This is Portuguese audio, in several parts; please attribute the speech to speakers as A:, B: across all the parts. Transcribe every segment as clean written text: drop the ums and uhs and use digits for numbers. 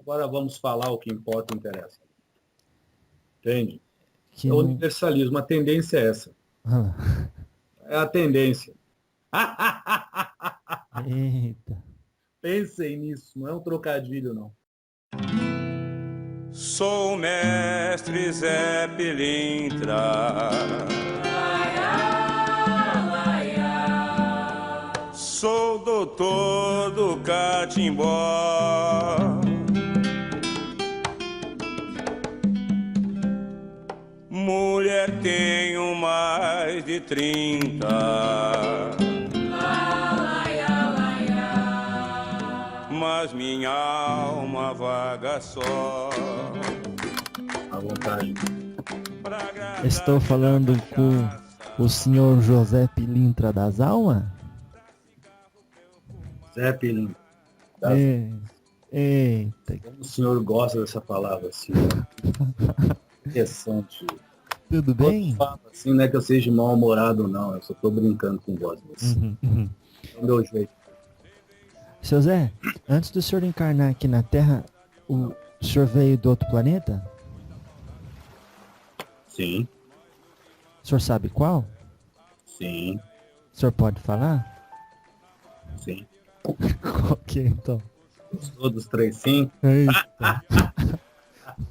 A: Agora vamos falar o que importa e interessa. Entende?
B: Que
A: É o
B: não...
A: universalismo. A tendência é essa.
B: Ah,
A: É a tendência.
B: eita.
A: Pensem nisso. Não é um trocadilho, não.
C: Sou o mestre Zé Pilintra. Sou o doutor do catimbó. Mulher tenho mais de 30. Mas minha alma vaga só.
A: À vontade.
B: Estou falando com o senhor José Pilintra das Almas?
A: Zé Pilintra.
B: Eita,
A: Como o senhor gosta dessa palavra assim? Interessante.
B: tudo
A: Quando
B: bem?
A: fala assim, não é que eu seja mal-humorado, não. Eu só tô brincando com vocês. É o meu jeito.
B: Seu Zé, antes do senhor encarnar aqui na Terra, o senhor veio do outro planeta?
A: Sim,
B: O senhor sabe qual?
A: sim,
B: O senhor pode falar?
A: sim.
B: Qual que é, então?
A: Gostou dos 3 sim?
B: Eita.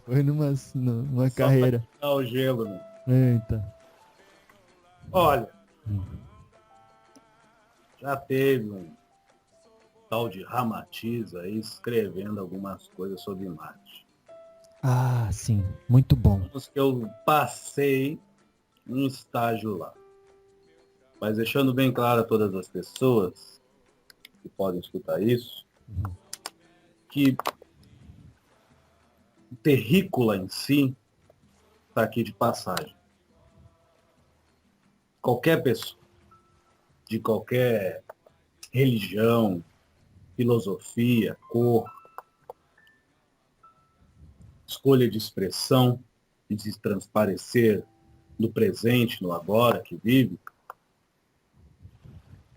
B: Foi numa
A: Só
B: carreira.
A: pra tirar o gelo, né?
B: Eita.
A: Olha, já teve um tal de Ramatiz aí escrevendo algumas coisas sobre Marte.
B: Ah, sim. Muito bom.
A: Os que eu passei um estágio lá. Mas deixando bem claro a todas as pessoas que podem escutar isso, que o terrícola em si está aqui de passagem. Qualquer pessoa, de qualquer religião, filosofia, cor, escolha de expressão, de se transparecer no presente, no agora que vive,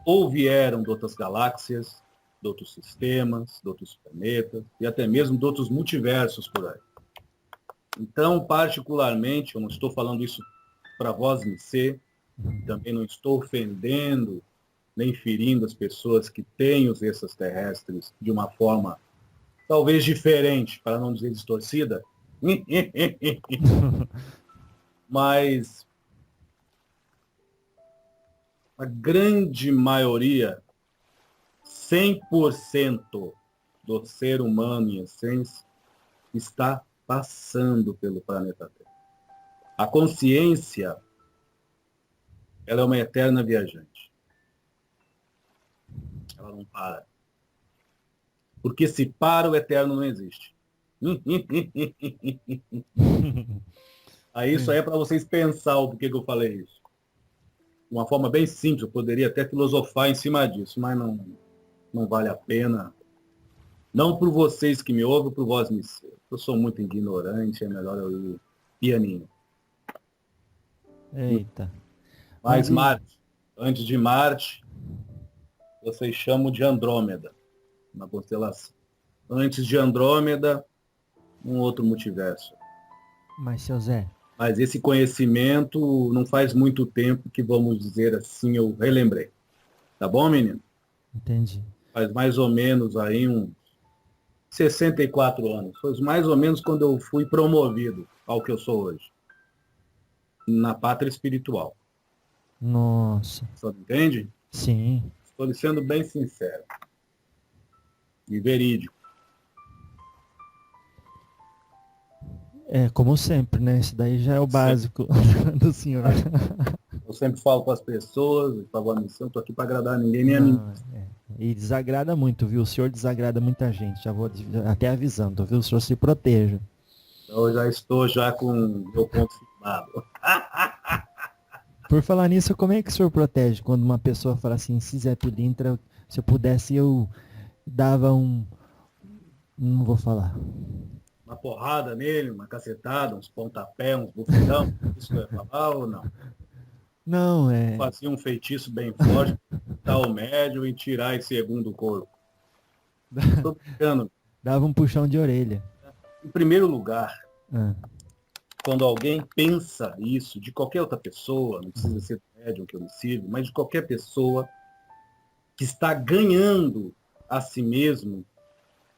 A: ou vieram de outras galáxias, de outros sistemas, de outros planetas e até mesmo de outros multiversos por aí. Então, particularmente, eu não estou falando isso para vós me ser, também não estou ofendendo nem ferindo as pessoas que têm os extraterrestres de uma forma talvez diferente, para não dizer distorcida, mas a grande maioria, 100% do ser humano em essência, está passando pelo planeta Terra. A consciência, ela é uma eterna viajante. Ela não para. Porque se para, o eterno não existe. Aí isso aí é para vocês pensar o porquê que eu falei isso. De uma forma bem simples, eu poderia até filosofar em cima disso, mas não vale a pena. Não por vocês que me ouvem, por vós me ser. Eu sou muito ignorante, é melhor eu ir pianinho.
B: Eita.
A: Mas Marte, antes de Marte, vocês chamam de Andrômeda, uma constelação. Antes de Andrômeda, um outro multiverso.
B: Mas, seu Zé,
A: Mas esse conhecimento não faz muito tempo que, vamos dizer assim, eu relembrei. Tá bom, menino?
B: entendi.
A: Faz mais ou menos aí uns 64 anos. Foi mais ou menos quando eu fui promovido ao que eu sou hoje. Na pátria espiritual.
B: Nossa.
A: Você entende?
B: Sim.
A: Estou lhe sendo bem sincero. E verídico.
B: É, como sempre, né? Isso daí já é o básico do senhor.
A: Eu sempre falo com as pessoas, para a missão, estou aqui para agradar ninguém, nem a mim.
B: E desagrada muito, viu? O senhor desagrada muita gente. Já vou até avisando, viu? O senhor se proteja.
A: Eu já estou com meu ponto firmado.
B: Por falar nisso, como é que o senhor protege quando uma pessoa fala assim, se Zé Pilintra, se eu pudesse, eu dava um... Não vou falar.
A: Uma porrada nele, uma cacetada, uns pontapés, uns bufetão, isso que eu ia falar ou não?
B: Não, é...
A: Fazia um feitiço bem forte, dar o médio e tirar esse segundo corpo. Estou brincando.
B: Dava um puxão de orelha.
A: Em primeiro lugar,
B: Ah,
A: quando alguém pensa isso de qualquer outra pessoa, não precisa ser do médium que eu me sirvo, mas de qualquer pessoa que está ganhando a si mesmo,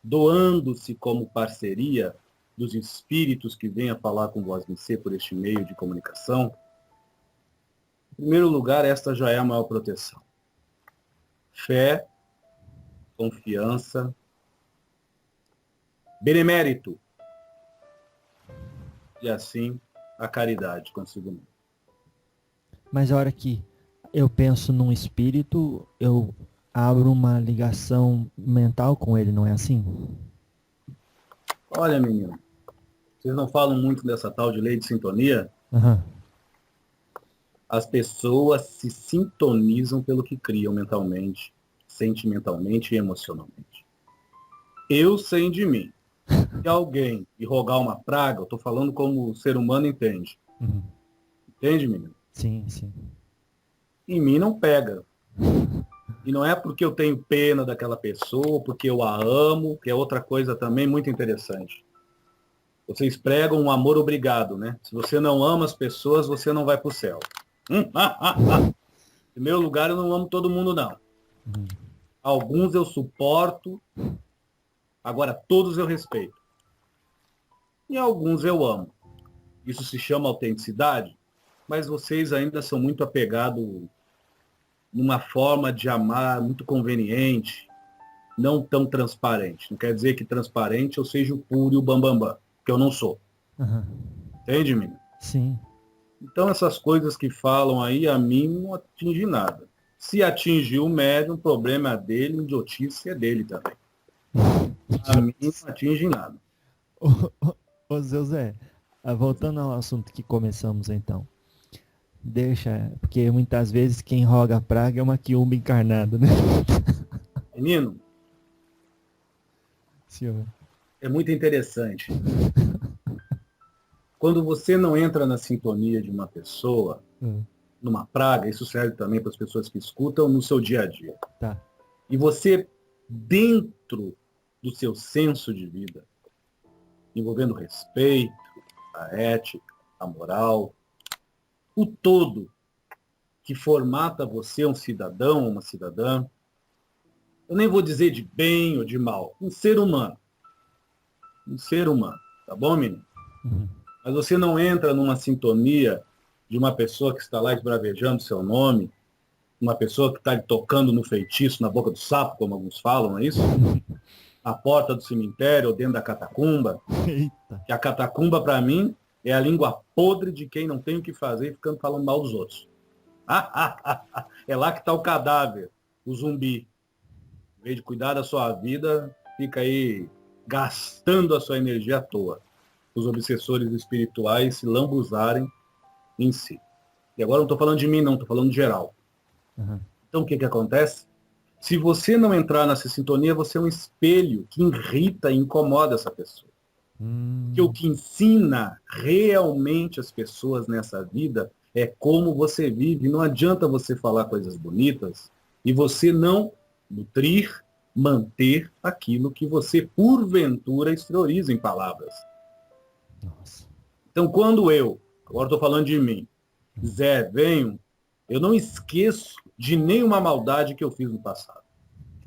A: doando-se como parceria dos espíritos que vêm a falar com voz Missê por este meio de comunicação, em primeiro lugar, esta já é a maior proteção. Fé, confiança, benemérito, e assim a caridade consigo mesmo.
B: mas a hora que eu penso num espírito, eu abro uma ligação mental com ele, não é assim?
A: Olha, menino, vocês não falam muito dessa tal de lei de sintonia?
B: Aham.
A: As pessoas se sintonizam pelo que criam mentalmente, sentimentalmente e emocionalmente. Eu sei de mim. Se alguém me rogar uma praga, eu estou falando como o ser humano entende.
B: Uhum.
A: Entende, menino?
B: Sim, sim.
A: Em mim não pega. E não é porque eu tenho pena daquela pessoa, porque eu a amo, que é outra coisa também muito interessante. Vocês pregam um amor obrigado, né? Se você não ama as pessoas, você não vai para o céu. Em primeiro lugar, eu não amo todo mundo, não.
B: Uhum.
A: Alguns eu suporto, agora todos eu respeito. E alguns eu amo. Isso se chama autenticidade, mas vocês ainda são muito apegados numa forma de amar muito conveniente, não tão transparente. Não quer dizer que transparente eu seja o puro e o bambambam, que eu não sou.
B: Aham.
A: Entende, menino?
B: Sim.
A: Então essas coisas que falam aí, a mim não atinge nada. Se atingir o médium, o problema é dele, a idiotice é dele também. A mim não atinge nada.
B: Ô, ô, seu Zé, voltando ao assunto que começamos então. Deixa, porque muitas vezes quem roga a praga é uma quiumba encarnada, né?
A: Menino,
B: Senhor.
A: é muito interessante. Quando você não entra na sintonia de uma pessoa, numa praga, isso serve também para as pessoas que escutam no seu dia a dia.
B: Tá.
A: E você, dentro do seu senso de vida, envolvendo o respeito, a ética, a moral, o todo que formata você um cidadão ou uma cidadã, eu nem vou dizer de bem ou de mal, um ser humano. Um ser humano, tá bom, menino?
B: Uhum.
A: Mas você não entra numa sintonia de uma pessoa que está lá esbravejando seu nome, uma pessoa que está lhe tocando no feitiço, na boca do sapo, como alguns falam, não é isso? Na porta do cemitério ou dentro da catacumba.
B: Eita.
A: Que a catacumba, para mim, é a língua podre de quem não tem o que fazer e ficando falando mal dos outros. É lá que está o cadáver, o zumbi. Em vez de cuidar da sua vida, fica aí gastando a sua energia à toa. Os obsessores espirituais se lambuzarem em si. E agora não estou falando de mim, não, estou falando de geral.
B: Uhum.
A: Então o que acontece? Se você não entrar nessa sintonia, você é um espelho que irrita e incomoda essa pessoa. Que o que ensina realmente as pessoas nessa vida é como você vive. Não adianta você falar coisas bonitas e você não nutrir, manter aquilo que você, porventura, exterioriza em palavras.
B: Nossa.
A: Então, quando eu, agora estou falando de mim, Zé, venho, eu não esqueço de nenhuma maldade que eu fiz no passado.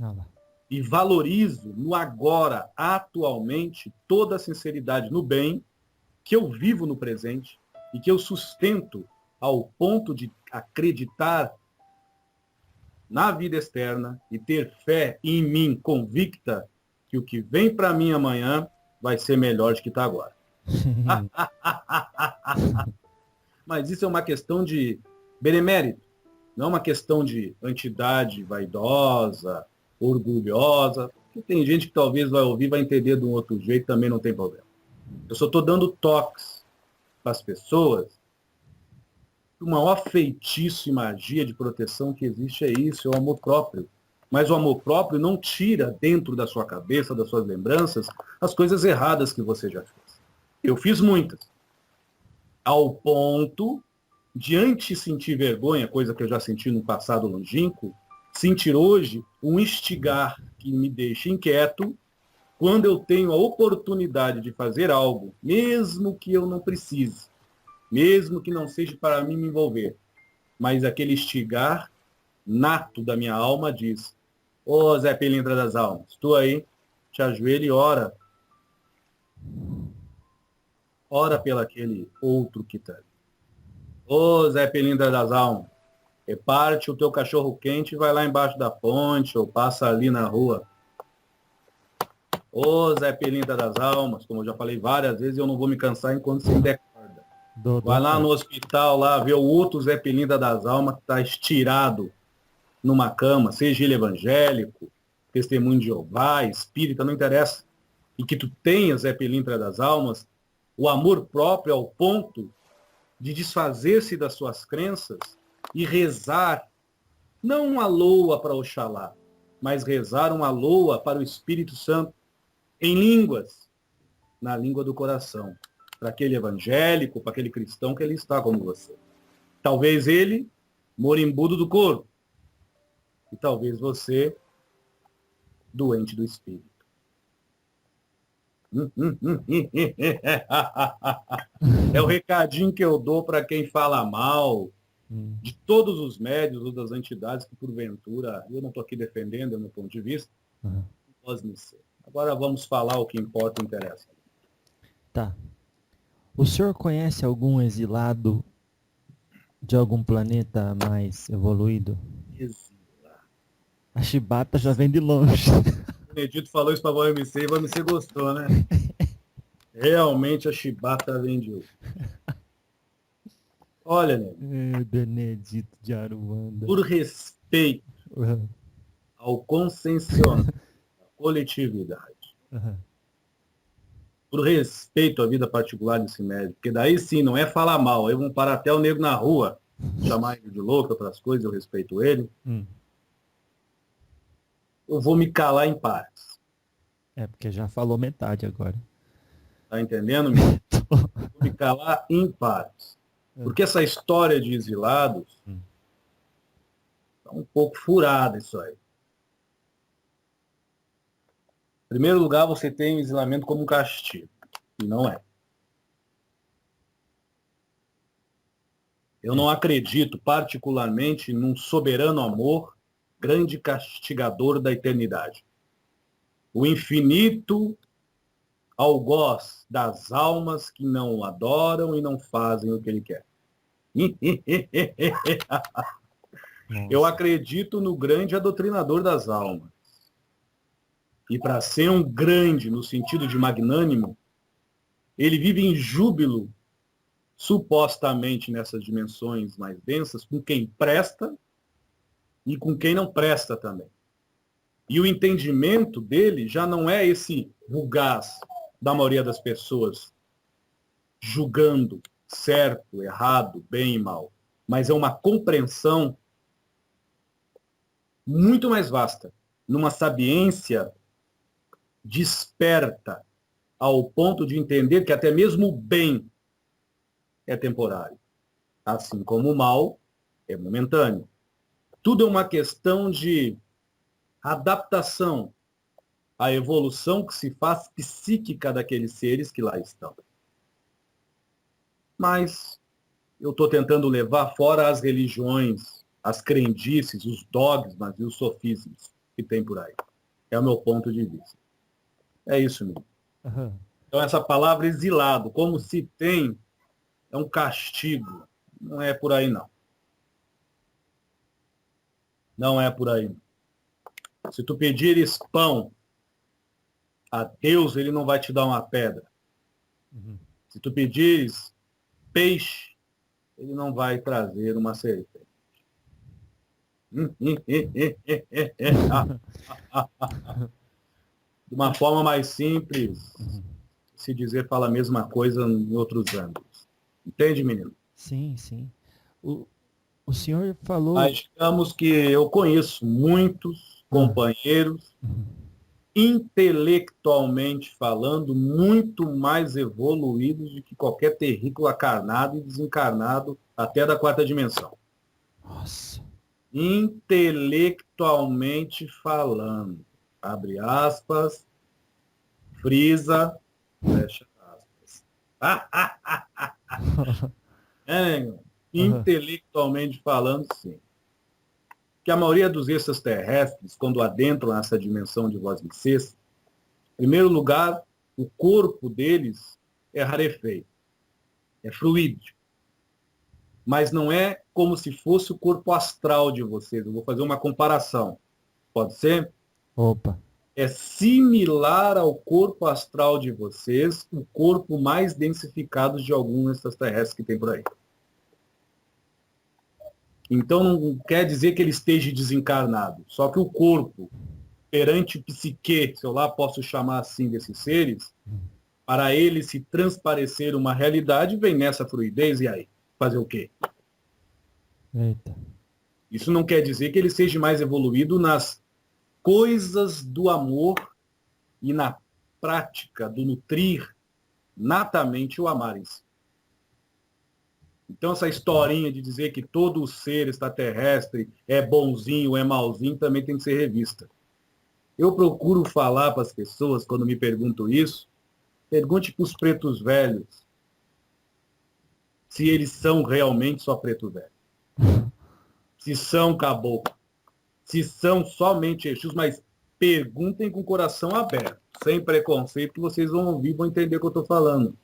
B: Ah lá.
A: E valorizo no agora, atualmente, toda a sinceridade no bem que eu vivo no presente e que eu sustento ao ponto de acreditar na vida externa e ter fé em mim convicta que o que vem para mim amanhã vai ser melhor do que está agora. Mas isso é uma questão de benemérito, não é uma questão de entidade vaidosa, orgulhosa, que tem gente que talvez vai ouvir, vai entender de um outro jeito, também não tem problema. Eu só estou dando toques para as pessoas. O maior feitiço e magia de proteção que existe é isso, é o amor próprio. Mas o amor próprio não tira dentro da sua cabeça, das suas lembranças, as coisas erradas que você já fez. Eu fiz muitas. Ao ponto de, antes sentir vergonha, coisa que eu já senti no passado longínquo, sentir hoje um instigar que me deixa inquieto quando eu tenho a oportunidade de fazer algo, mesmo que eu não precise, mesmo que não seja para mim me envolver, mas aquele instigar nato da minha alma diz: ô Zé Pilintra das Almas, tu aí, te ajoelha e ora. Ora pelo aquele outro que está. Ô Zé Pilintra das Almas, reparte o teu cachorro quente e vai lá embaixo da ponte ou passa ali na rua. Ô Zé Pilintra das Almas, como eu já falei várias vezes, eu não vou me cansar enquanto você me der corda. Vai lá no hospital, lá, ver o outro Zé Pilintra das Almas que está estirado numa cama, seja ele evangélico, testemunho de Jeová, espírita, não interessa. E que tu tenhas, Zé Pilintra das Almas, o amor próprio ao ponto de desfazer-se das suas crenças e rezar, não uma loa para Oxalá, mas rezar uma loa para o Espírito Santo, em línguas, na língua do coração, para aquele evangélico, para aquele cristão que ele está como você. Talvez ele, morimbudo do corpo, e talvez você, doente do espírito. É o recadinho que eu dou para quem fala mal de todos os médios ou das entidades que, porventura, eu não estou aqui defendendo, é o meu ponto de vista, pode me ser. Agora vamos falar o que importa e interessa.
B: Tá. O senhor conhece algum exilado de algum planeta mais evoluído?
A: Exilado.
B: A chibata já vem de longe.
A: O Benedito falou isso para o MC e o MC gostou, né? Realmente a chibata vem de hoje. Olha, né?
B: Benedito de Aruanda.
A: Por respeito ao consensionamento, à coletividade, por respeito à vida particular desse médico, porque daí sim, não é falar mal, aí vão parar até o nego na rua, chamar ele de louco, outras coisas, eu respeito ele. Eu vou me calar em paz.
B: É, porque já falou metade agora.
A: Tá entendendo, meu? Vou me calar em paz. Porque essa história de exilados tá um pouco furada isso aí. Em primeiro lugar, você tem o exilamento como um castigo. E não é. Eu não acredito particularmente num soberano amor, grande castigador da eternidade. O infinito algoz das almas que não o adoram e não fazem o que ele quer. Eu acredito no grande adotrinador das almas. E para ser um grande, no sentido de magnânimo, ele vive em júbilo, supostamente nessas dimensões mais densas, com quem presta e com quem não presta também. E o entendimento dele já não é esse vulgaz da maioria das pessoas, julgando certo, errado, bem e mal, mas é uma compreensão muito mais vasta, numa sapiência desperta ao ponto de entender que até mesmo o bem é temporário, assim como o mal é momentâneo. Tudo é uma questão de adaptação à evolução que se faz psíquica daqueles seres que lá estão. Mas eu estou tentando levar fora as religiões, as crendices, os dogmas e os sofismas que tem por aí. É o meu ponto de vista. É isso mesmo. Então essa palavra exilado, como se tem, é um castigo. Não é por aí, não. Não é por aí. Se tu pedires pão a Deus, ele não vai te dar uma pedra. Se tu pedires peixe, ele não vai trazer uma serpente. De uma forma mais simples, se dizer fala a mesma coisa em outros âmbitos. Entende, menino?
B: Sim, sim. O senhor falou...
A: Mas digamos que eu conheço muitos companheiros, intelectualmente falando, muito mais evoluídos do que qualquer terrícola carnado e desencarnado até da quarta dimensão.
B: Nossa.
A: Intelectualmente falando, abre aspas, Frisa, fecha aspas. É, intelectualmente falando, sim. Que a maioria dos extraterrestres, quando adentram essa dimensão de Voz-me-Cês, em primeiro lugar, o corpo deles é rarefeito, é fluídico. Mas não é como se fosse o corpo astral de vocês. Eu vou fazer uma comparação. Pode ser?
B: Opa.
A: É similar ao corpo astral de vocês, o corpo mais densificado de algum extraterrestre que tem por aí. Então não quer dizer que ele esteja desencarnado. Só que o corpo, perante o psique, se eu lá posso chamar assim desses seres, para ele se transparecer uma realidade, vem nessa fluidez, e aí? Fazer o quê?
B: Eita.
A: Isso não quer dizer que ele seja mais evoluído nas coisas do amor e na prática do nutrir natamente o amar em si. Então essa historinha de dizer que todo ser extraterrestre é bonzinho, é malzinho, também tem que ser revista. Eu procuro falar para as pessoas, quando me perguntam isso, pergunte para os pretos velhos se eles são realmente só preto velho. Se são caboclo. Se são somente Exus, mas perguntem com o coração aberto, sem preconceito, que vocês vão ouvir, vão entender o que eu estou falando.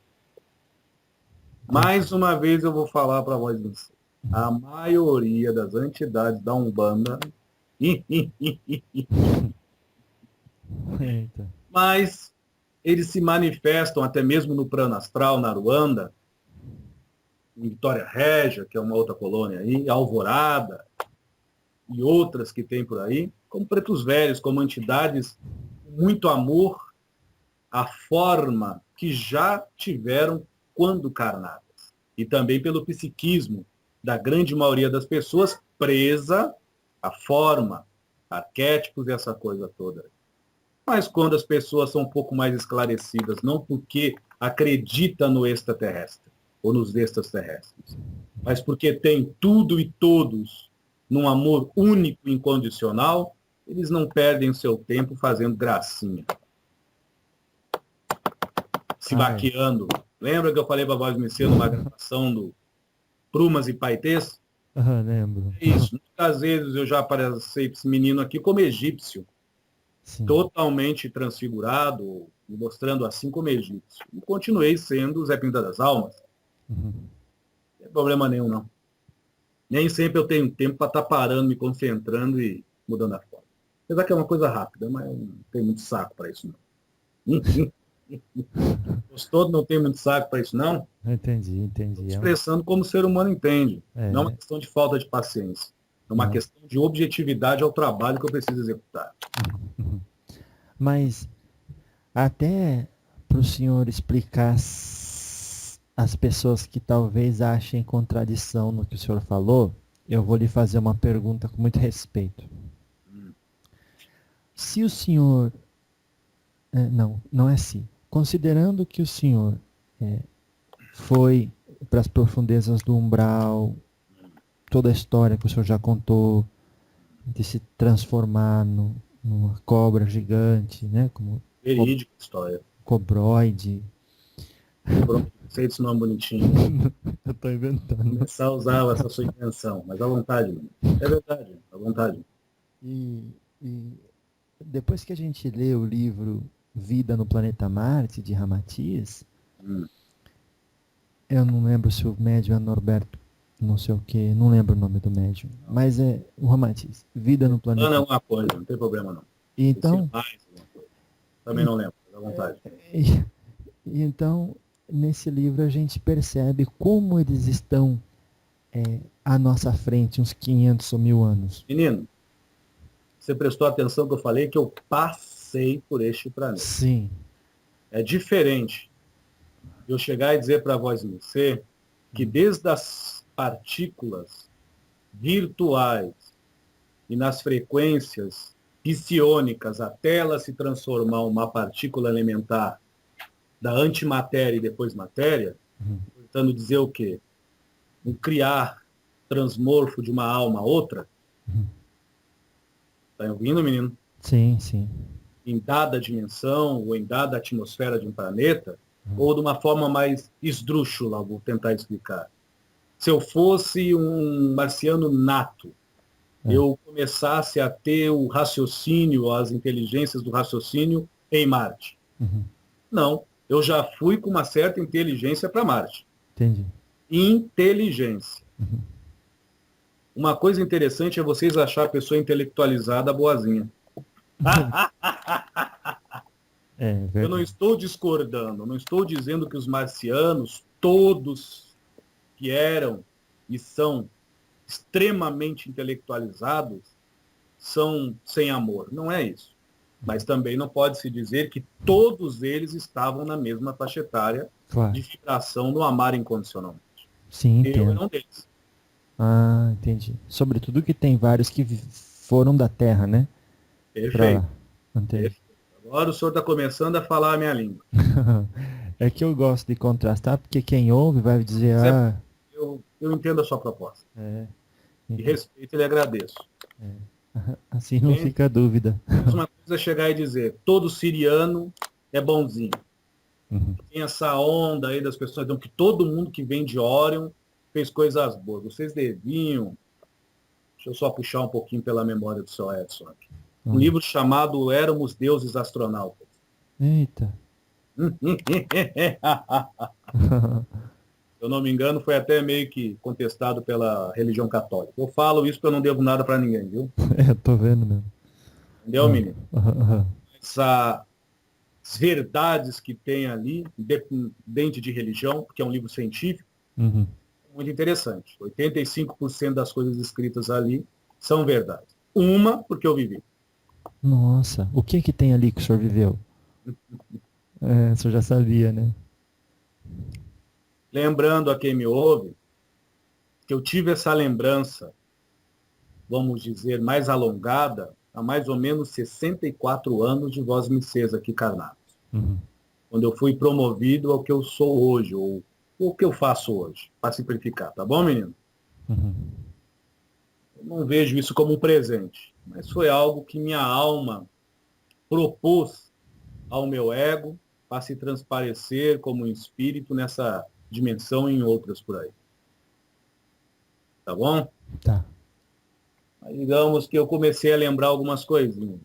A: Mais uma vez eu vou falar para vocês. A maioria das entidades da Umbanda
B: Eita.
A: mas eles se manifestam até mesmo no plano astral, na Ruanda, em Vitória Régia, que é uma outra colônia aí, Alvorada, e outras que tem por aí, como pretos velhos, como entidades com muito amor à forma que já tiveram quando carnadas. E também pelo psiquismo da grande maioria das pessoas presa à forma, arquétipos e essa coisa toda. Mas quando as pessoas são um pouco mais esclarecidas, não porque acreditam no extraterrestre ou nos extraterrestres, mas porque tem tudo e todos num amor único e incondicional, eles não perdem o seu tempo fazendo gracinha. Se vaqueando. Lembra que eu falei para Voz Messias numa gravação do Prumas e Paetês?
B: Lembro.
A: É isso. Muitas vezes eu já apareci esse menino aqui como egípcio.
B: Sim.
A: Totalmente transfigurado, me mostrando assim como egípcio. E continuei sendo o Zé Pinta das Almas.
B: Uhum.
A: Não tem problema nenhum, não. Nem sempre eu tenho tempo para estar parando, me concentrando e mudando a forma. Apesar que é uma coisa rápida, mas não tem muito saco para isso, não. Gostou? Não tem muito saco para isso, não?
B: Entendi.
A: Expressando como o ser humano entende. Não é uma questão de falta de paciência. É uma questão de objetividade ao trabalho que eu preciso executar.
B: Uhum. Mas até para o senhor explicar as pessoas que talvez achem contradição no que o senhor falou, eu vou lhe fazer uma pergunta com muito respeito. Se o senhor... Não é se. Considerando que o senhor foi para as profundezas do umbral, toda a história que o senhor já contou, de se transformar numa cobra gigante, né? Como
A: verídica história.
B: Cobroide.
A: Sei desse nome bonitinho.
B: Eu tô inventando.
A: Começar a usar essa sua invenção, mas à vontade, mano. É verdade, à vontade.
B: E depois que a gente lê o livro Vida no Planeta Marte, de Ramatiz, eu não lembro se o médium é Norberto, não sei o que, não lembro o nome do médium, mas é o Ramatiz, Vida no Planeta
A: Marte. Não é uma coisa, não tem problema não.
B: Então,
A: também não lembro, à vontade.
B: Então, nesse livro a gente percebe como eles estão à nossa frente, uns 500 ou 1000 anos.
A: Menino, você prestou atenção que eu falei que eu passei por este planeta.
B: Sim.
A: É diferente eu chegar e dizer para a Voz MC que desde as partículas virtuais e nas frequências psiônicas até ela se transformar uma partícula elementar da antimatéria e depois matéria, tentando dizer o quê? Um criar transmorfo de uma alma a outra. Está ouvindo, menino?
B: Sim, sim.
A: em dada dimensão ou em dada atmosfera de um planeta, ou de uma forma mais esdrúxula, vou tentar explicar. Se eu fosse um marciano nato, eu começasse a ter o raciocínio, as inteligências do raciocínio em Marte.
B: Uhum.
A: Não, eu já fui com uma certa inteligência para Marte.
B: Entendi.
A: Inteligência.
B: Uhum.
A: Uma coisa interessante é vocês achar a pessoa intelectualizada boazinha.
B: É
A: Eu não
B: verdade.
A: estou discordando, não estou dizendo que os marcianos, todos que eram e são extremamente intelectualizados, são sem amor. Não é isso. Mas também não pode se dizer que todos eles estavam na mesma faixa etária
B: Claro.
A: de vibração no amar incondicionalmente.
B: Sim,
A: Eu
B: entendo.
A: era um deles.
B: Ah, entendi. Sobretudo que tem vários que foram da Terra, né?
A: Perfeito.
B: Entendi.
A: Agora o senhor está começando a falar a minha língua.
B: É que eu gosto de contrastar, porque quem ouve vai dizer,
A: Mas
B: ah,
A: eu entendo a sua proposta.
B: é,
A: E
B: então,
A: respeito e lhe agradeço.
B: assim não
A: Bem,
B: fica dúvida.
A: mas uma coisa é chegar e dizer, todo siriano é bonzinho.
B: Uhum.
A: Tem essa onda aí das pessoas, então, que todo mundo que vem de Órion fez coisas boas. Vocês deviam, deixa eu só puxar um pouquinho pela memória do seu Edson aqui. Um livro chamado Éramos Deuses Astronautas.
B: Eita.
A: Se eu não me engano, foi até meio que contestado pela religião católica. Eu falo isso porque eu não devo nada para ninguém, viu?
B: É, tô vendo mesmo.
A: Entendeu, menino?
B: Aham.
A: Essas verdades que tem ali, independente de religião, porque é um livro científico,
B: Uhum.
A: muito interessante. 85% das coisas escritas ali são verdades. Uma, porque eu vivi.
B: Nossa, o que que tem ali que o senhor viveu? É, o senhor já sabia, né?
A: Lembrando a quem me ouve, que eu tive essa lembrança, vamos dizer, mais alongada, há mais ou menos 64 anos de Vós Missês aqui encarnados.
B: Uhum.
A: Quando eu fui promovido ao que eu sou hoje, ou o que eu faço hoje, para simplificar, tá bom, menino?
B: Uhum.
A: Eu não vejo isso como um presente, mas foi algo que minha alma propôs ao meu ego para se transparecer como um espírito nessa dimensão e em outras por aí. Tá bom?
B: Tá.
A: Aí, digamos que eu comecei a lembrar algumas coisinhas,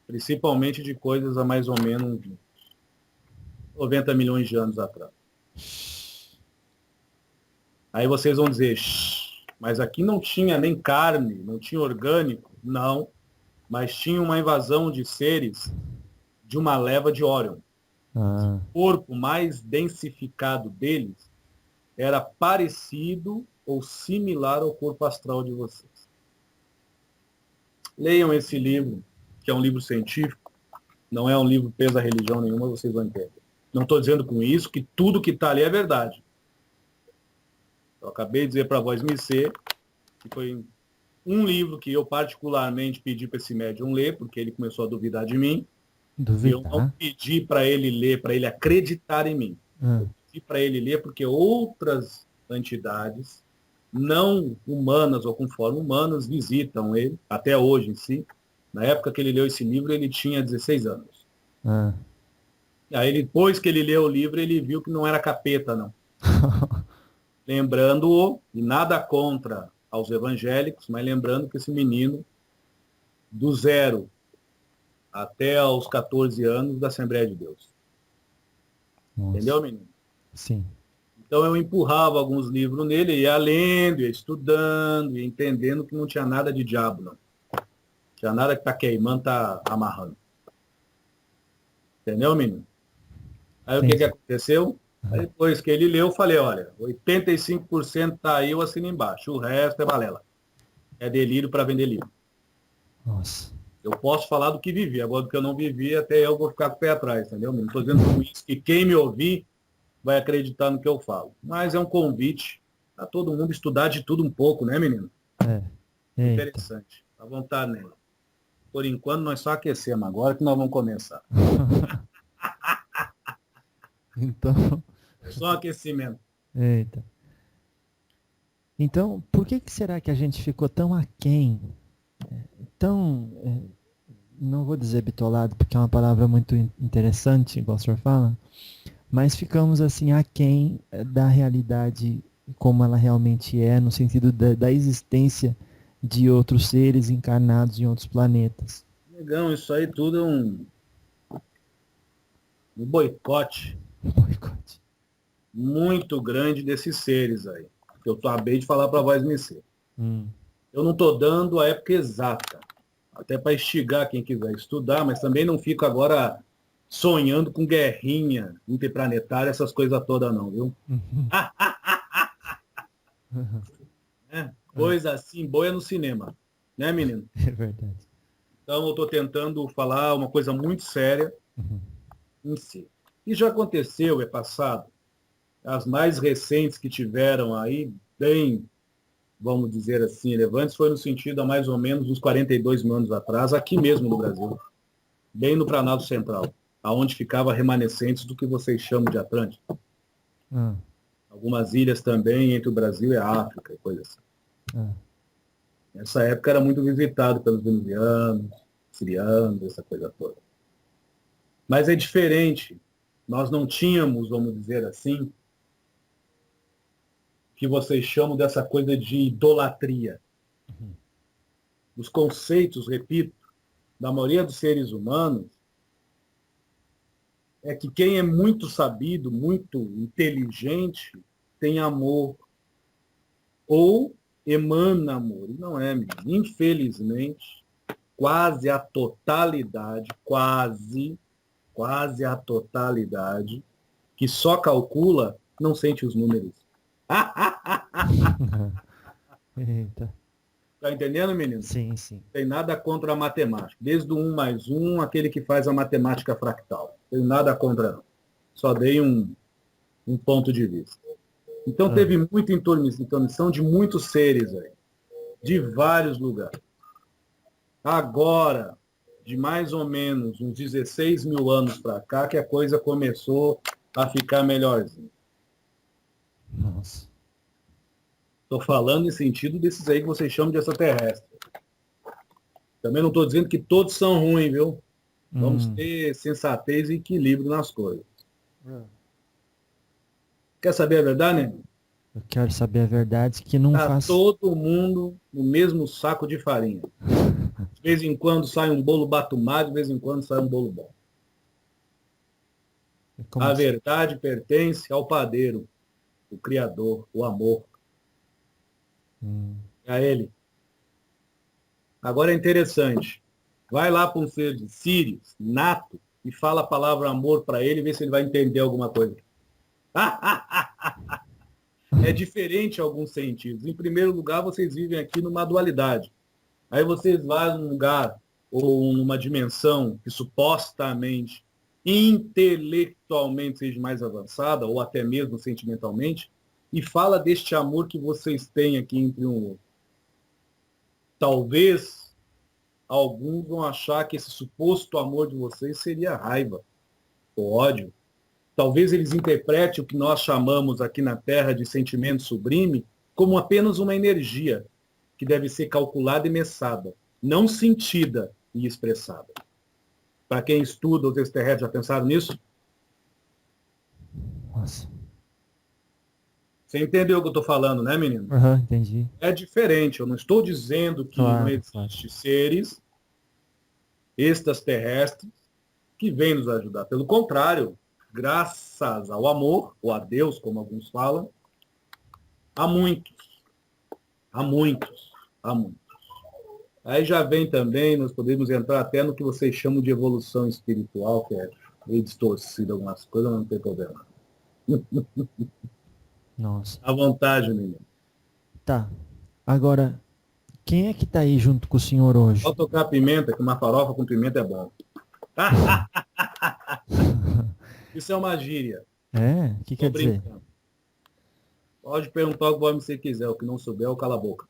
A: principalmente de coisas há mais ou menos 90 milhões de anos atrás. Aí vocês vão dizer, mas aqui não tinha nem carne, não tinha orgânico. Não, mas tinha uma invasão de seres de uma leva de Órion.
B: Ah,
A: O corpo mais densificado deles era parecido ou similar ao corpo astral de vocês. Leiam esse livro, que é um livro científico, não é um livro preso a religião nenhuma, vocês vão entender. Não estou dizendo com isso que tudo que está ali é verdade. Eu acabei de dizer para a Voz Missê, que foi um livro que eu particularmente pedi para esse médium ler, porque ele começou a duvidar de mim. E eu não
B: duvidar?
A: pedi para ele ler, para ele acreditar em mim.
B: Ah,
A: Eu pedi para ele ler porque outras entidades não humanas ou com forma humanas visitam ele, até hoje em si. Na época que ele leu esse livro, ele tinha 16 anos.
B: ah.
A: E aí, depois que ele leu o livro, ele viu que não era capeta, não. Lembrando-o, e nada contra aos evangélicos, mas lembrando que esse menino, do 0 até aos 14 anos, da Assembleia de Deus.
B: Nossa.
A: Entendeu, menino?
B: Sim.
A: Então eu empurrava alguns livros nele, ia lendo, ia estudando, ia entendendo que não tinha nada de diabo, não. Tinha nada que tá queimando, tá amarrando. Entendeu, menino? Aí o que
B: Entendi.
A: aconteceu? Aí depois que ele leu, eu falei, olha, 85% tá aí, eu assino embaixo. O resto é balela. É delírio para vender livro.
B: Nossa.
A: Eu posso falar do que vivi, agora do que eu não vivi, até eu vou ficar com o pé atrás, entendeu? Não estou dizendo com isso que quem me ouvir vai acreditar no que eu falo. Mas é um convite a todo mundo estudar de tudo um pouco, né, menino?
B: É. Eita.
A: Interessante. À vontade, né? Por enquanto, nós só aquecemos. Agora que nós vamos começar.
B: Então,
A: É só um aquecimento.
B: eita. Então, por que que será que a gente ficou tão aquém, tão não vou dizer bitolado, porque é uma palavra muito interessante, igual o senhor fala, mas ficamos assim aquém da realidade como ela realmente é, no sentido da existência de outros seres encarnados em outros planetas.
A: Negão, isso aí tudo é um boicote
B: Boicote.
A: muito grande desses seres aí, que eu acabei de falar para a voz vencer.
B: Hum.
A: Eu não estou dando a época exata, até para instigar quem quiser estudar, mas também não fico agora sonhando com guerrinha interplanetária, essas coisas todas não, viu? É, coisa assim, boa no cinema, né, menino?
B: É verdade.
A: Então eu estou tentando falar uma coisa muito séria
B: Uhum.
A: em si. E já aconteceu, é passado, as mais recentes que tiveram aí, bem, vamos dizer assim, relevantes, foi no sentido há mais ou menos uns 42 mil anos atrás, aqui mesmo no Brasil, bem no Planalto Central, aonde ficava remanescentes do que vocês chamam de Atlântico.
B: Ah,
A: Algumas ilhas também entre o Brasil e a África, e coisa assim.
B: ah.
A: Nessa época era muito visitado pelos venezianos, sirianos, essa coisa toda. Mas é diferente. Nós não tínhamos, vamos dizer assim, que vocês chamam dessa coisa de idolatria. Os conceitos, repito, da maioria dos seres humanos é que quem é muito sabido, muito inteligente, tem amor ou emana amor. E não é, menino. Infelizmente, quase a totalidade, quase a totalidade, que só calcula, não sente os números.
B: Eita.
A: Tá entendendo, menino?
B: Sim, sim.
A: Tem nada contra a matemática. Desde o 1 mais 1, aquele que faz a matemática fractal. Tem nada contra, não. Só dei um ponto de vista. Então
B: Ah.
A: teve muita intermissão de muitos seres aí, de vários lugares. Agora, de mais ou menos uns 16 mil anos para cá, que a coisa começou a ficar melhorzinha.
B: Nossa.
A: Estou falando em sentido desses aí que vocês chamam de extraterrestres. Também não estou dizendo que todos são ruins, viu? Vamos ter sensatez e equilíbrio nas coisas. Quer saber a verdade, né?
B: Eu quero saber a verdade que não
A: Tá
B: faz.
A: todo mundo no mesmo saco de farinha. De vez em quando sai um bolo batumado, de vez em quando sai um bolo bom.
B: Como
A: A
B: assim?
A: verdade pertence ao padeiro, o Criador, o amor. É a ele. Agora é interessante. Vai lá para um ser de Sírios, nato, e fala a palavra amor para ele e vê se ele vai entender alguma coisa. É diferente em alguns sentidos. Em primeiro lugar, vocês vivem aqui numa dualidade. Aí vocês vão num lugar ou numa dimensão que supostamente, intelectualmente seja mais avançada, ou até mesmo sentimentalmente, e fala deste amor que vocês têm aqui entre um e outro. Talvez alguns vão achar que esse suposto amor de vocês seria raiva ou ódio. Talvez eles interpretem o que nós chamamos aqui na Terra de sentimento sublime como apenas uma energia que deve ser calculada e mensada, não sentida e expressada. Para quem estuda os extraterrestres, já pensaram nisso?
B: Nossa.
A: Você entendeu o que eu estou falando, né, menino?
B: Aham, entendi.
A: É diferente. Eu não estou dizendo que não
B: Claro,
A: existem seres extraterrestres que vêm nos ajudar. Pelo contrário, graças ao amor, ou a Deus, como alguns falam, há muitos, há muitos, há muitos. Aí já vem também, nós podemos entrar até no que vocês chamam de evolução espiritual, que é meio distorcida algumas coisas, mas não tem problema.
B: Nossa.
A: À vontade, menino.
B: Tá. Agora, quem é que tá aí junto com o senhor hoje?
A: Pode tocar pimenta, que uma farofa com pimenta é bom. Isso é uma gíria.
B: É? O que
A: Tô
B: quer dizer?
A: brincando. Pode perguntar o que você quiser. O que não souber, eu cala a boca.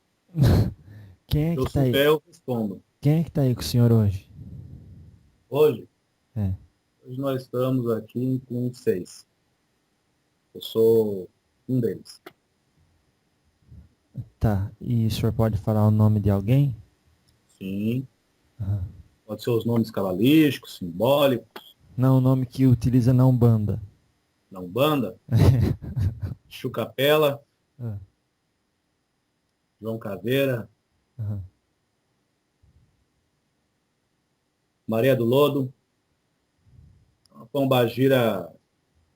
B: Quem é
A: Se eu
B: que tá aí?
A: souber, eu respondo.
B: Quem é que tá aí com o senhor hoje?
A: Hoje,
B: É.
A: hoje nós estamos aqui com 6. Eu sou um deles.
B: Tá. E o senhor pode falar o nome de alguém?
A: Sim.
B: Aham.
A: Pode ser os nomes cabalísticos, simbólicos,
B: Não, o nome que utiliza na Umbanda.
A: na Umbanda, Chucapela,
B: Ah,
A: João Caveira,
B: aham.
A: Maria do Lodo, a Pombagira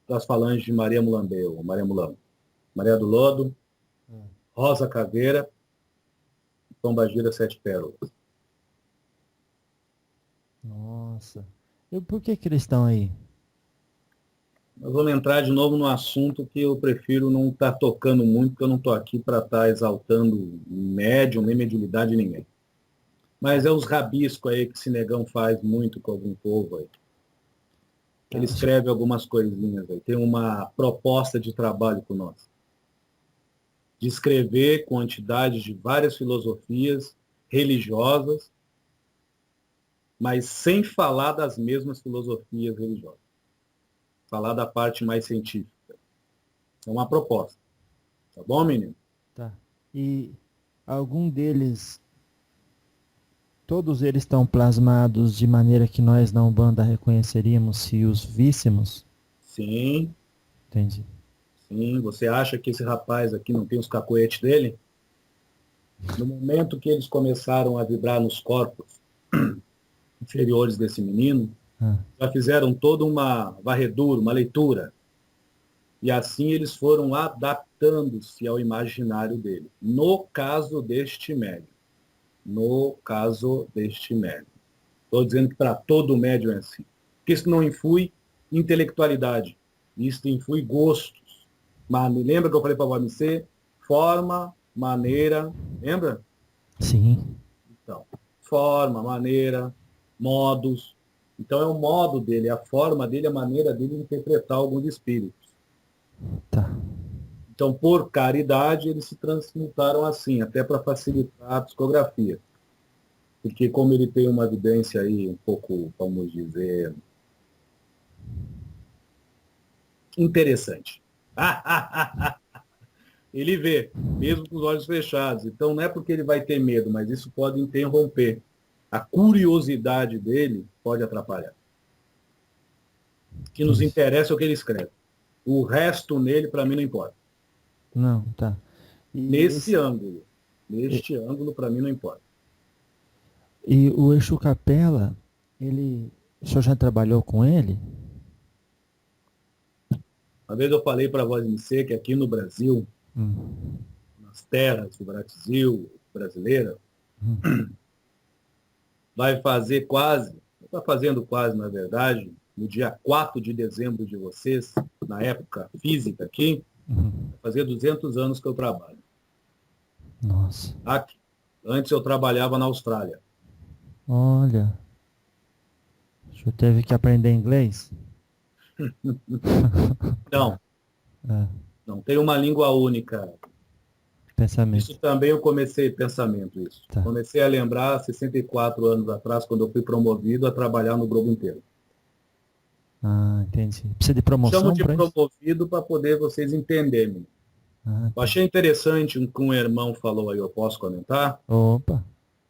A: das falanges de Maria Mulambeu, Maria Mulambo. Maria do Lodo,
B: Ah.
A: Rosa Caveira, Pombagira Sete Pérolas.
B: Nossa. E por que eles estão aí?
A: Nós vamos entrar de novo no assunto que eu prefiro não estar tocando muito, porque eu não estou aqui para estar exaltando médium, nem mediunidade de ninguém. Mas é os rabiscos aí que esse negão faz muito com algum povo aí. Ele escreve algumas coisinhas aí. Tem uma proposta de trabalho com nós. De escrever quantidades de várias filosofias religiosas, mas sem falar das mesmas filosofias religiosas. Falar da parte mais científica. É uma proposta. Tá bom, menino?
B: Tá. E algum deles, todos eles estão plasmados de maneira que nós na Umbanda reconheceríamos se os víssemos?
A: Sim,
B: Entendi.
A: sim. Você acha que esse rapaz aqui não tem os cacoetes dele? No momento que eles começaram a vibrar nos corpos inferiores desse menino,
B: Ah,
A: já fizeram toda uma varredura, uma leitura. E assim eles foram adaptando-se ao imaginário dele. No caso deste médium. No caso deste médium. Estou dizendo que para todo médium é assim. Porque isso não influi intelectualidade. Isso influi gostos. Mas lembra que eu falei para o OMC? Forma, maneira. Lembra?
B: sim.
A: Então, forma, maneira, modos. Então é o modo dele, a forma dele, a maneira dele de interpretar alguns espíritos.
B: Tá.
A: Então, por caridade, eles se transmutaram assim, até para facilitar a psicografia. Porque como ele tem uma evidência aí um pouco, vamos dizer, interessante. Ele vê, mesmo com os olhos fechados. Então, não é porque ele vai ter medo, mas isso pode interromper. A curiosidade dele pode atrapalhar. O que nos interessa é o que ele escreve. O resto nele, para mim, não importa.
B: Não, tá. E
A: Nesse ângulo. Neste ângulo, para mim, não importa.
B: E o Exu Capela, ele, o senhor já trabalhou com ele?
A: Uma vez eu falei para a Voz MC que aqui no Brasil,
B: Hum.
A: nas terras do Brasil brasileira,
B: Hum.
A: vai fazer quase, está fazendo quase, na verdade, no dia 4 de dezembro de vocês, na época física aqui,
B: Hum.
A: vai fazer 200 anos que eu trabalho.
B: Nossa.
A: Aqui. Antes eu trabalhava na Austrália.
B: Olha. O senhor teve que aprender inglês?
A: Não,
B: É,
A: não tem uma língua única.
B: pensamento.
A: Isso também eu comecei pensamento, isso.
B: Tá.
A: Comecei a lembrar 64 anos atrás, quando eu fui promovido a trabalhar no globo inteiro.
B: Ah, entendi. Precisa de promoção
A: Chamo de
B: para isso?
A: promovido para poder vocês entenderem.
B: Ah,
A: Eu
B: tá.
A: achei interessante o que um irmão falou aí, eu posso comentar?
B: Opa,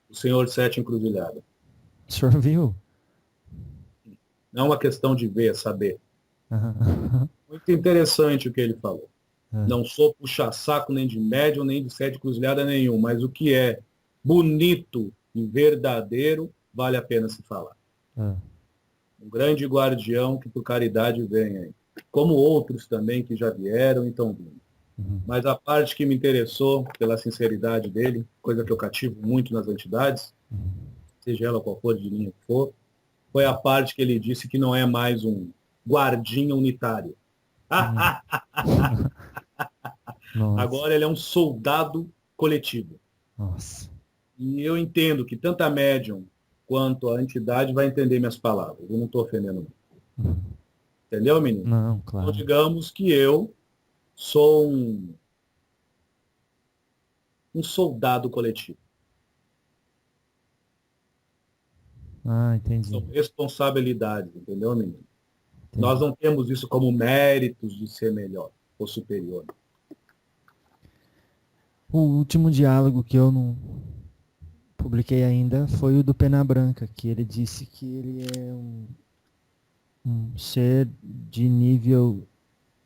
A: O senhor Sete Encruzilhada.
B: o senhor viu?
A: Não é uma questão de ver, é saber.
B: Ah,
A: Muito interessante o que ele falou.
B: ah,
A: Não sou puxa-saco nem de médium, nem de sete encruzilhada nenhum, mas o que é bonito e verdadeiro vale a pena se falar.
B: ah.
A: Um grande guardião que por caridade vem aí. Como outros também que já vieram e estão vindo.
B: Uhum.
A: Mas a parte que me interessou pela sinceridade dele, coisa que eu cativo muito nas entidades, seja ela qual for de linha que for, foi a parte que ele disse que não é mais um guardinha unitário.
B: Nossa.
A: Agora ele é um soldado coletivo.
B: Nossa.
A: E eu entendo que tanto a médium quanto a entidade vai entender minhas palavras. Eu não estou ofendendo.
B: Uhum.
A: Entendeu, menino?
B: Não,
A: Então,
B: claro.
A: digamos que eu sou um soldado coletivo.
B: Ah, entendi.
A: São responsabilidades, entendeu, menino?
B: Entendi.
A: Nós não temos isso como méritos de ser melhor ou superior.
B: O último diálogo que eu não publiquei ainda foi o do Pena Branca, que ele disse que ele é um ser de nível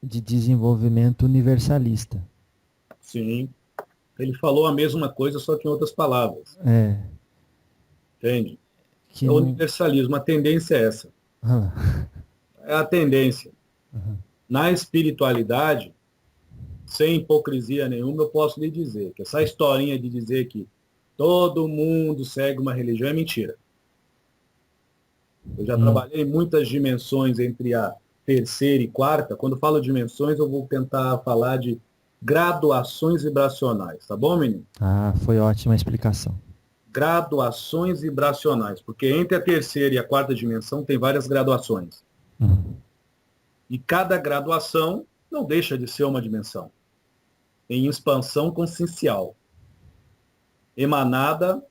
B: de desenvolvimento universalista.
A: Sim. Ele falou a mesma coisa, só que em outras palavras.
B: É,
A: Entende?
B: que
A: É o
B: não...
A: universalismo. A tendência é essa.
B: Ah lá.
A: É a tendência.
B: Uhum.
A: Na espiritualidade, sem hipocrisia nenhuma, eu posso lhe dizer que essa historinha de dizer que todo mundo segue uma religião é mentira. Eu já trabalhei em muitas dimensões entre a terceira e quarta. Quando falo dimensões, eu vou tentar falar de graduações vibracionais, tá bom, menino?
B: Ah, foi ótima a explicação.
A: Graduações vibracionais, porque entre a terceira e a quarta dimensão tem várias graduações.
B: Uhum.
A: E cada graduação não deixa de ser uma dimensão em expansão consciencial, emanada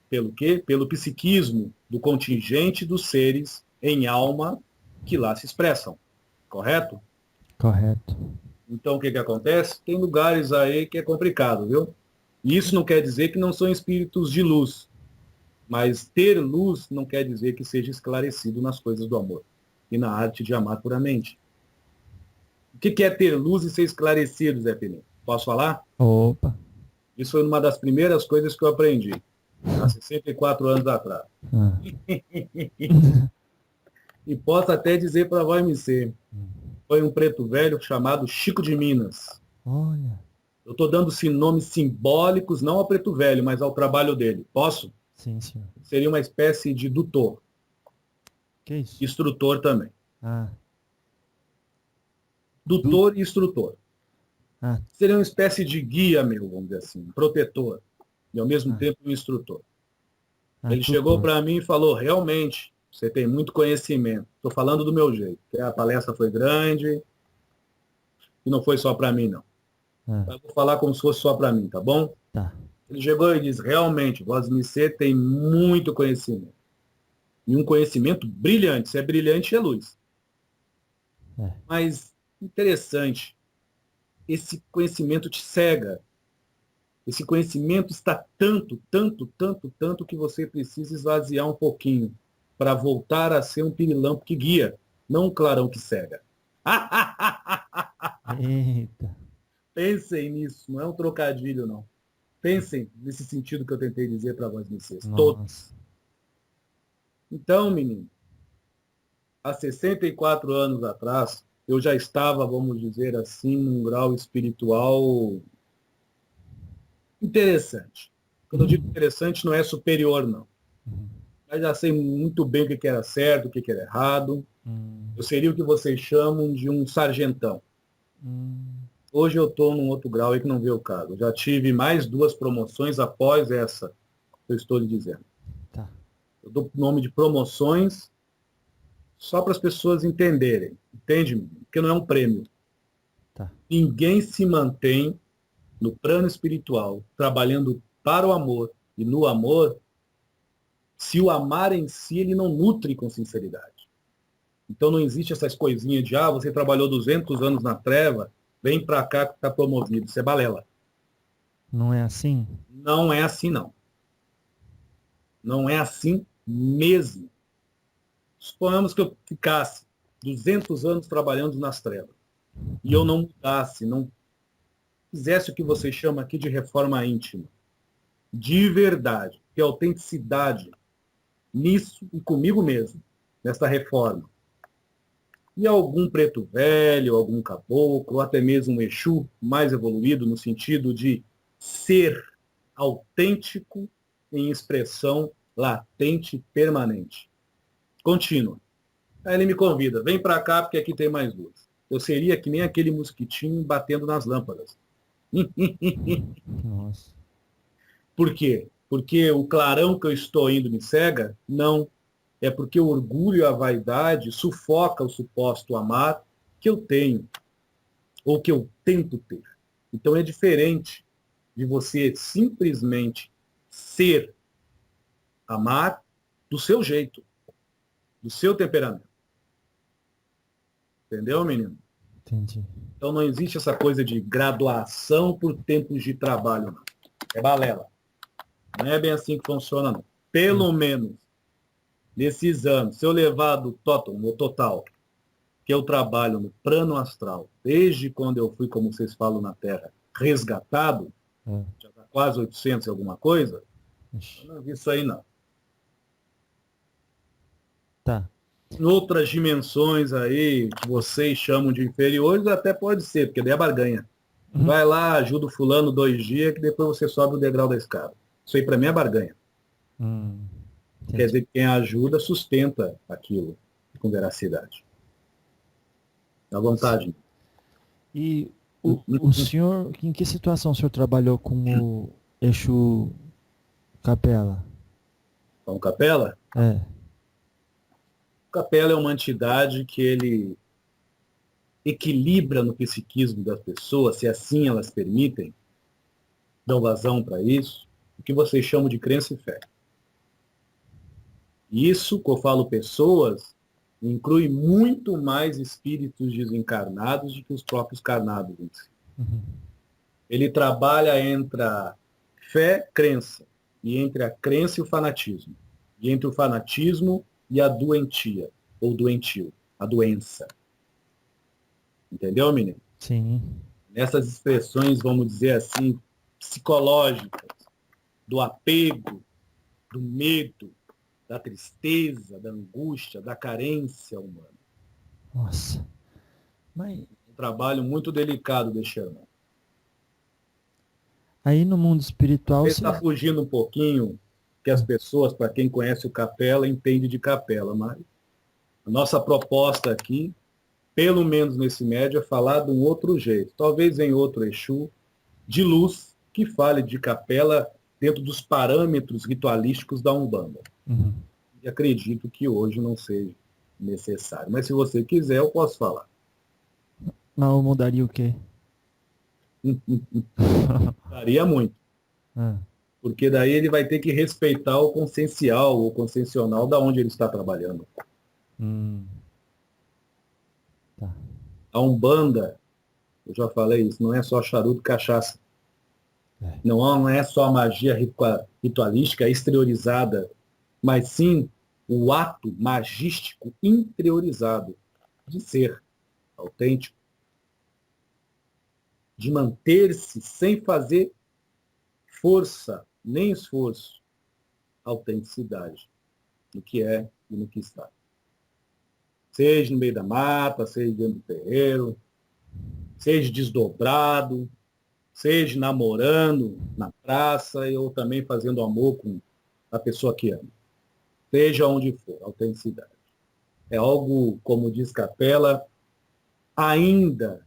A: pelo quê? Pelo psiquismo do contingente dos seres em alma que lá se expressam, correto?
B: Correto.
A: Então, o que acontece? Tem lugares aí que é complicado, viu? E isso não quer dizer que não são espíritos de luz, mas ter luz não quer dizer que seja esclarecido nas coisas do amor e na arte de amar puramente. O que é ter luz e ser esclarecido, Zé Pini? Posso falar?
B: Opa.
A: Isso foi uma das primeiras coisas que eu aprendi, há 64 anos atrás.
B: Ah.
A: E posso até dizer para a Vó MC, foi um preto velho chamado Chico de Minas.
B: Olha.
A: Eu estou dando nomes simbólicos, não ao preto velho, mas ao trabalho dele. Posso?
B: Sim, senhor.
A: Seria uma espécie de tutor,
B: Que isso?
A: instrutor também.
B: Ah.
A: Tutor e instrutor.
B: Ah.
A: Seria uma espécie de guia meu, vamos dizer assim, um protetor, e ao mesmo
B: Ah.
A: tempo um instrutor.
B: Ah,
A: Ele chegou para mim e falou, realmente, você tem muito conhecimento. Estou falando do meu jeito. A palestra foi grande e não foi só para mim, não.
B: Ah.
A: Eu vou falar como se fosse só para mim, tá bom?
B: Tá.
A: Ele chegou e disse, realmente, Voz Missê tem muito conhecimento. E um conhecimento brilhante. Se é brilhante, é luz.
B: É.
A: Mas, interessante, esse conhecimento te cega. Esse conhecimento está tanto, tanto, tanto, tanto que você precisa esvaziar um pouquinho para voltar a ser um pirilampo que guia, não um clarão que cega.
B: Eita.
A: Pensem nisso, não é um trocadilho, não. Pensem nesse sentido que eu tentei dizer para Voz Missê.
B: Nossa.
A: Todos. Então, menino, há 64 anos atrás, eu já estava, vamos dizer assim, num grau espiritual interessante. Quando eu digo interessante, não é superior, não. Mas já sei muito bem o que era certo, o que era errado. Eu seria o que vocês chamam de um sargentão. Hoje eu estou num outro grau aí que não vê o caso. Eu já tive mais 2 promoções após essa que eu estou lhe dizendo.
B: Tá.
A: Eu dou o nome de promoções só para as pessoas entenderem. Entende? Porque não é um prêmio.
B: Tá.
A: Ninguém se mantém no plano espiritual, trabalhando para o amor e no amor, se o amar em si ele não nutre com sinceridade. Então não existe essas coisinhas de, você trabalhou 200 anos na treva, vem para cá que está promovido. Isso é balela.
B: Não é assim?
A: Não é assim, não. Não é assim mesmo. Suponhamos que eu ficasse 200 anos trabalhando nas trevas e eu não mudasse, não fizesse o que você chama aqui de reforma íntima. De verdade, que autenticidade nisso e comigo mesmo, nessa reforma. E algum preto velho, algum caboclo, ou até mesmo um Exu mais evoluído no sentido de ser autêntico em expressão latente e permanente. Contínua. Aí ele me convida, vem para cá porque aqui tem mais luz. Eu seria que nem aquele mosquitinho batendo nas lâmpadas.
B: Nossa.
A: Por quê? Porque o clarão que eu estou indo me cega? Não. É porque o orgulho e a vaidade sufoca o suposto amar que eu tenho, ou que eu tento ter. Então é diferente de você simplesmente ser, amar do seu jeito, do seu temperamento. Entendeu, menino?
B: Entendi.
A: Então não existe essa coisa de graduação por tempos de trabalho, não. É balela. Não é bem assim que funciona, não. Pelo menos, nesses anos, se eu levar do total, que eu trabalho no plano astral, desde quando eu fui, como vocês falam na Terra, resgatado, já está quase 800 e alguma coisa, eu não vi isso aí, não.
B: Tá.
A: Em outras dimensões aí, que vocês chamam de inferiores, até pode ser, porque daí é barganha. Vai lá, ajuda o fulano 2 dias, que depois você sobe o degrau da escada. Isso aí para mim é barganha.
B: Entendi.
A: Quer dizer que quem ajuda sustenta aquilo com veracidade. À vontade.
B: E o senhor, em que situação o senhor trabalhou com o Exu Capela?
A: Então, Capela?
B: É.
A: Capela é uma entidade que ele equilibra no psiquismo das pessoas, se assim elas permitem, dão vazão para isso, o que vocês chamam de crença e fé. Isso, que eu falo pessoas, inclui muito mais espíritos desencarnados do que os próprios carnados em si. Ele trabalha entre a fé, crença, e entre a crença e o fanatismo, e entre o fanatismo e a doentia, ou doentio, a doença. Entendeu, menino?
B: Sim.
A: Nessas expressões, vamos dizer assim, psicológicas, do apego, do medo, da tristeza, da angústia, da carência humana.
B: Nossa. Mas
A: Um trabalho muito delicado desse irmão.
B: aí no mundo espiritual...
A: Ele está fugindo um pouquinho, que as pessoas, para quem conhece o Capela, entende de Capela, mas a nossa proposta aqui, pelo menos nesse médio, é falar de um outro jeito. Talvez em outro Exu, de luz, que fale de Capela dentro dos parâmetros ritualísticos da Umbanda. E acredito que hoje não seja necessário. Mas se você quiser, eu posso falar.
B: Mas eu mudaria o quê?
A: Daria muito. Porque daí ele vai ter que respeitar o consciencial, o consciencial da onde ele está trabalhando.
B: Tá.
A: A Umbanda, eu já falei isso, não é só charuto e cachaça. Não é só a magia ritualística exteriorizada, mas sim o ato magístico interiorizado de ser autêntico, de manter-se sem fazer força nem esforço, autenticidade no que é e no que está. Seja no meio da mata, seja dentro do terreiro, seja desdobrado, seja namorando na praça ou também fazendo amor com a pessoa que ama. Seja onde for, autenticidade. É algo, como diz Capela, ainda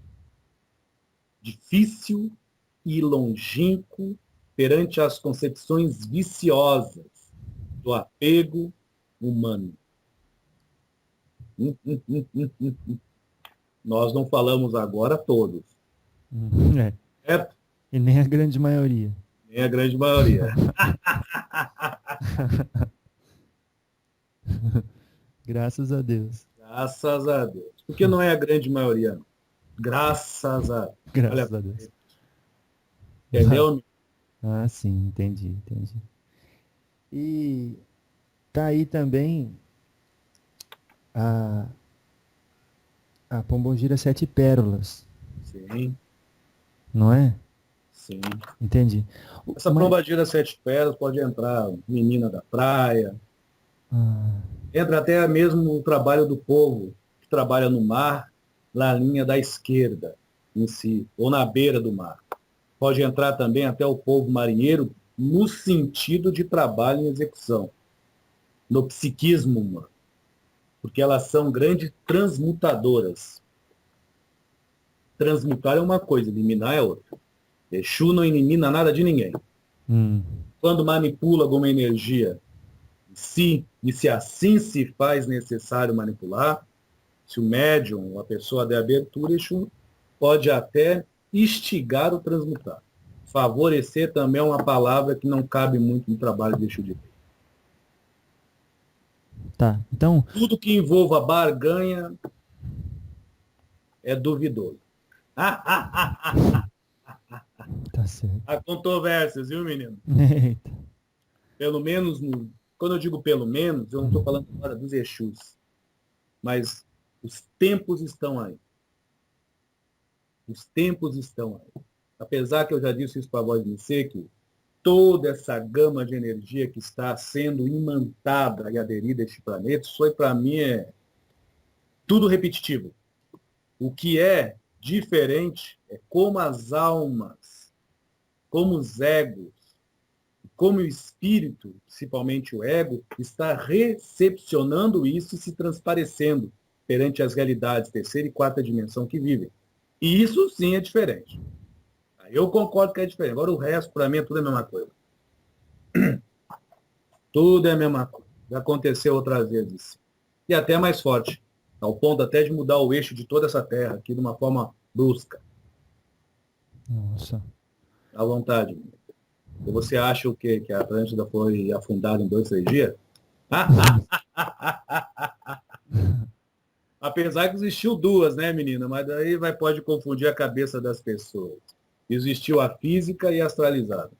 A: difícil e longínquo perante as concepções viciosas do apego humano. Nós não falamos agora todos.
B: É. E nem a grande maioria.
A: Nem a grande maioria.
B: Graças a Deus.
A: Graças a Deus. Porque não é a grande maioria, não. Graças a Deus.
B: Graças a Deus.
A: Entendeu?
B: Ah, sim, entendi. E tá aí também a Pombogira Sete Pérolas.
A: Sim.
B: Não é?
A: Sim.
B: Entendi.
A: Essa Pombogira Sete Pérolas pode entrar menina da praia. Entra até mesmo o trabalho do povo que trabalha no mar, na linha da esquerda em si, ou na beira do mar. Pode entrar também até o povo marinheiro no sentido de trabalho em execução, no psiquismo humano, porque elas são grandes transmutadoras. Transmutar é uma coisa, eliminar é outra. Exu não elimina nada de ninguém. Quando manipula alguma energia, se assim se faz necessário manipular, se o médium ou a pessoa der abertura, Exu pode até instigar o transmutar. Favorecer também é uma palavra que não cabe muito no trabalho de Exu de Deus.
B: Tá, então...
A: Tudo que envolva barganha é duvidoso.
B: Tá certo.
A: Há controvérsias, viu, menino?
B: Eita.
A: Pelo menos, quando eu digo pelo menos, eu não estou falando agora dos Exus, mas os tempos estão aí. Os tempos estão aí. Apesar que eu já disse isso para a voz de você, que toda essa gama de energia que está sendo imantada e aderida a este planeta, isso aí para mim é tudo repetitivo. O que é diferente é como as almas, como os egos, como o espírito, principalmente o ego, está recepcionando isso e se transparecendo perante as realidades terceira e quarta dimensão que vivem. E isso sim é diferente. Eu concordo que é diferente. Agora o resto, para mim, é tudo a mesma coisa. Tudo é a mesma coisa. Já aconteceu outras vezes. E até mais forte. Ao ponto até de mudar o eixo de toda essa terra aqui de uma forma brusca.
B: Nossa.
A: À vontade. E você acha o quê? Que a Atlântida foi afundada em 2, 3 dias? Apesar que existiu duas, né, menina? Mas daí pode confundir a cabeça das pessoas. Existiu a física e a astralizada.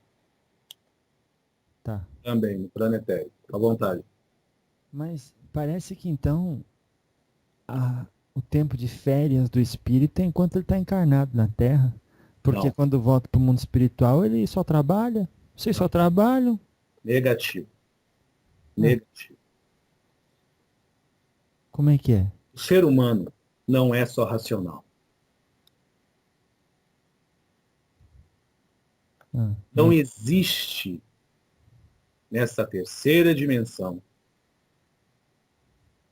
B: Tá.
A: Também, no planetário. À vontade.
B: Mas parece que então o tempo de férias do espírito é enquanto ele está encarnado na Terra. Porque
A: Não.
B: quando volta para o mundo espiritual, ele só trabalha. Vocês só trabalham.
A: Negativo. Negativo.
B: Como é que é?
A: O ser humano não é só racional. Não existe nessa terceira dimensão,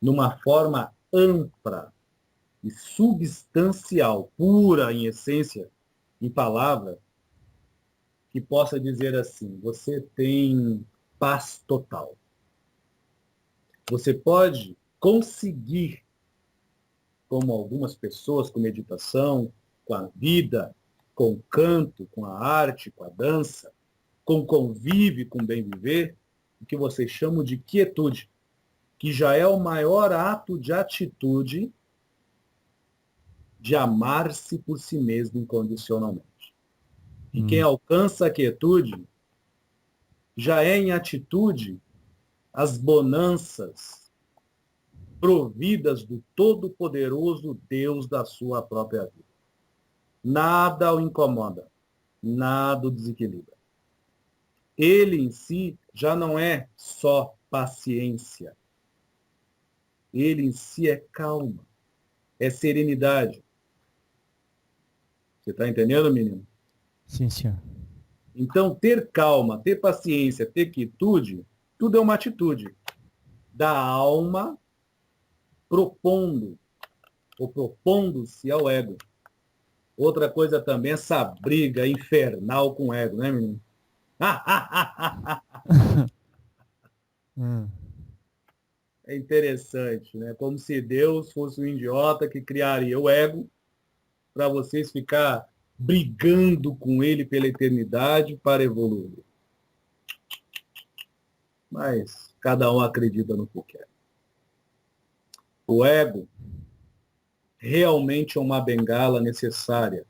A: numa forma ampla e substancial, pura em essência, em palavra, que possa dizer assim, você tem paz total. Você pode conseguir, como algumas pessoas, com meditação, com a vida, com o canto, com a arte, com a dança, com convívio, com bem viver, o que vocês chamam de quietude, que já é o maior ato de atitude de amar-se por si mesmo incondicionalmente. E quem alcança a quietude já é em atitude as bonanças providas do Todo-Poderoso Deus da sua própria vida. Nada o incomoda, nada o desequilibra. Ele em si já não é só paciência. Ele em si é calma, é serenidade. Você está entendendo, menino?
B: Sim, senhor.
A: Então, ter calma, ter paciência, ter quietude, tudo é uma atitude da alma propondo, ou propondo-se ao ego. Outra coisa também é essa briga infernal com o ego, né, menino? É interessante, né? Como se Deus fosse um idiota que criaria o ego para vocês ficar brigando com ele pela eternidade para evoluir. Mas cada um acredita no que quer. O ego realmente é uma bengala necessária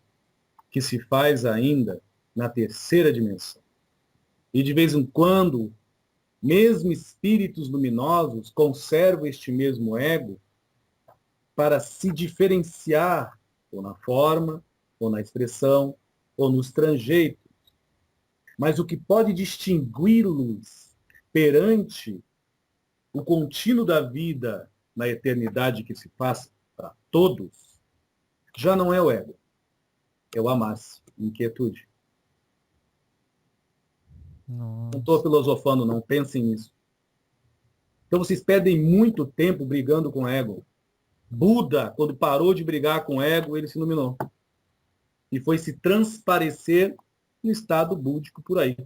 A: que se faz ainda na terceira dimensão. E de vez em quando, mesmo espíritos luminosos conservam este mesmo ego para se diferenciar, ou na forma, ou na expressão, ou nos trejeitos. Mas o que pode distingui-los perante o contínuo da vida na eternidade que se faz para todos, já não é o ego, é o amar-se, inquietude.
B: Nossa.
A: Não estou filosofando, não, pensem nisso. Então vocês perdem muito tempo brigando com o ego. Buda, quando parou de brigar com o ego, ele se iluminou. E foi se transparecer no estado búdico por aí.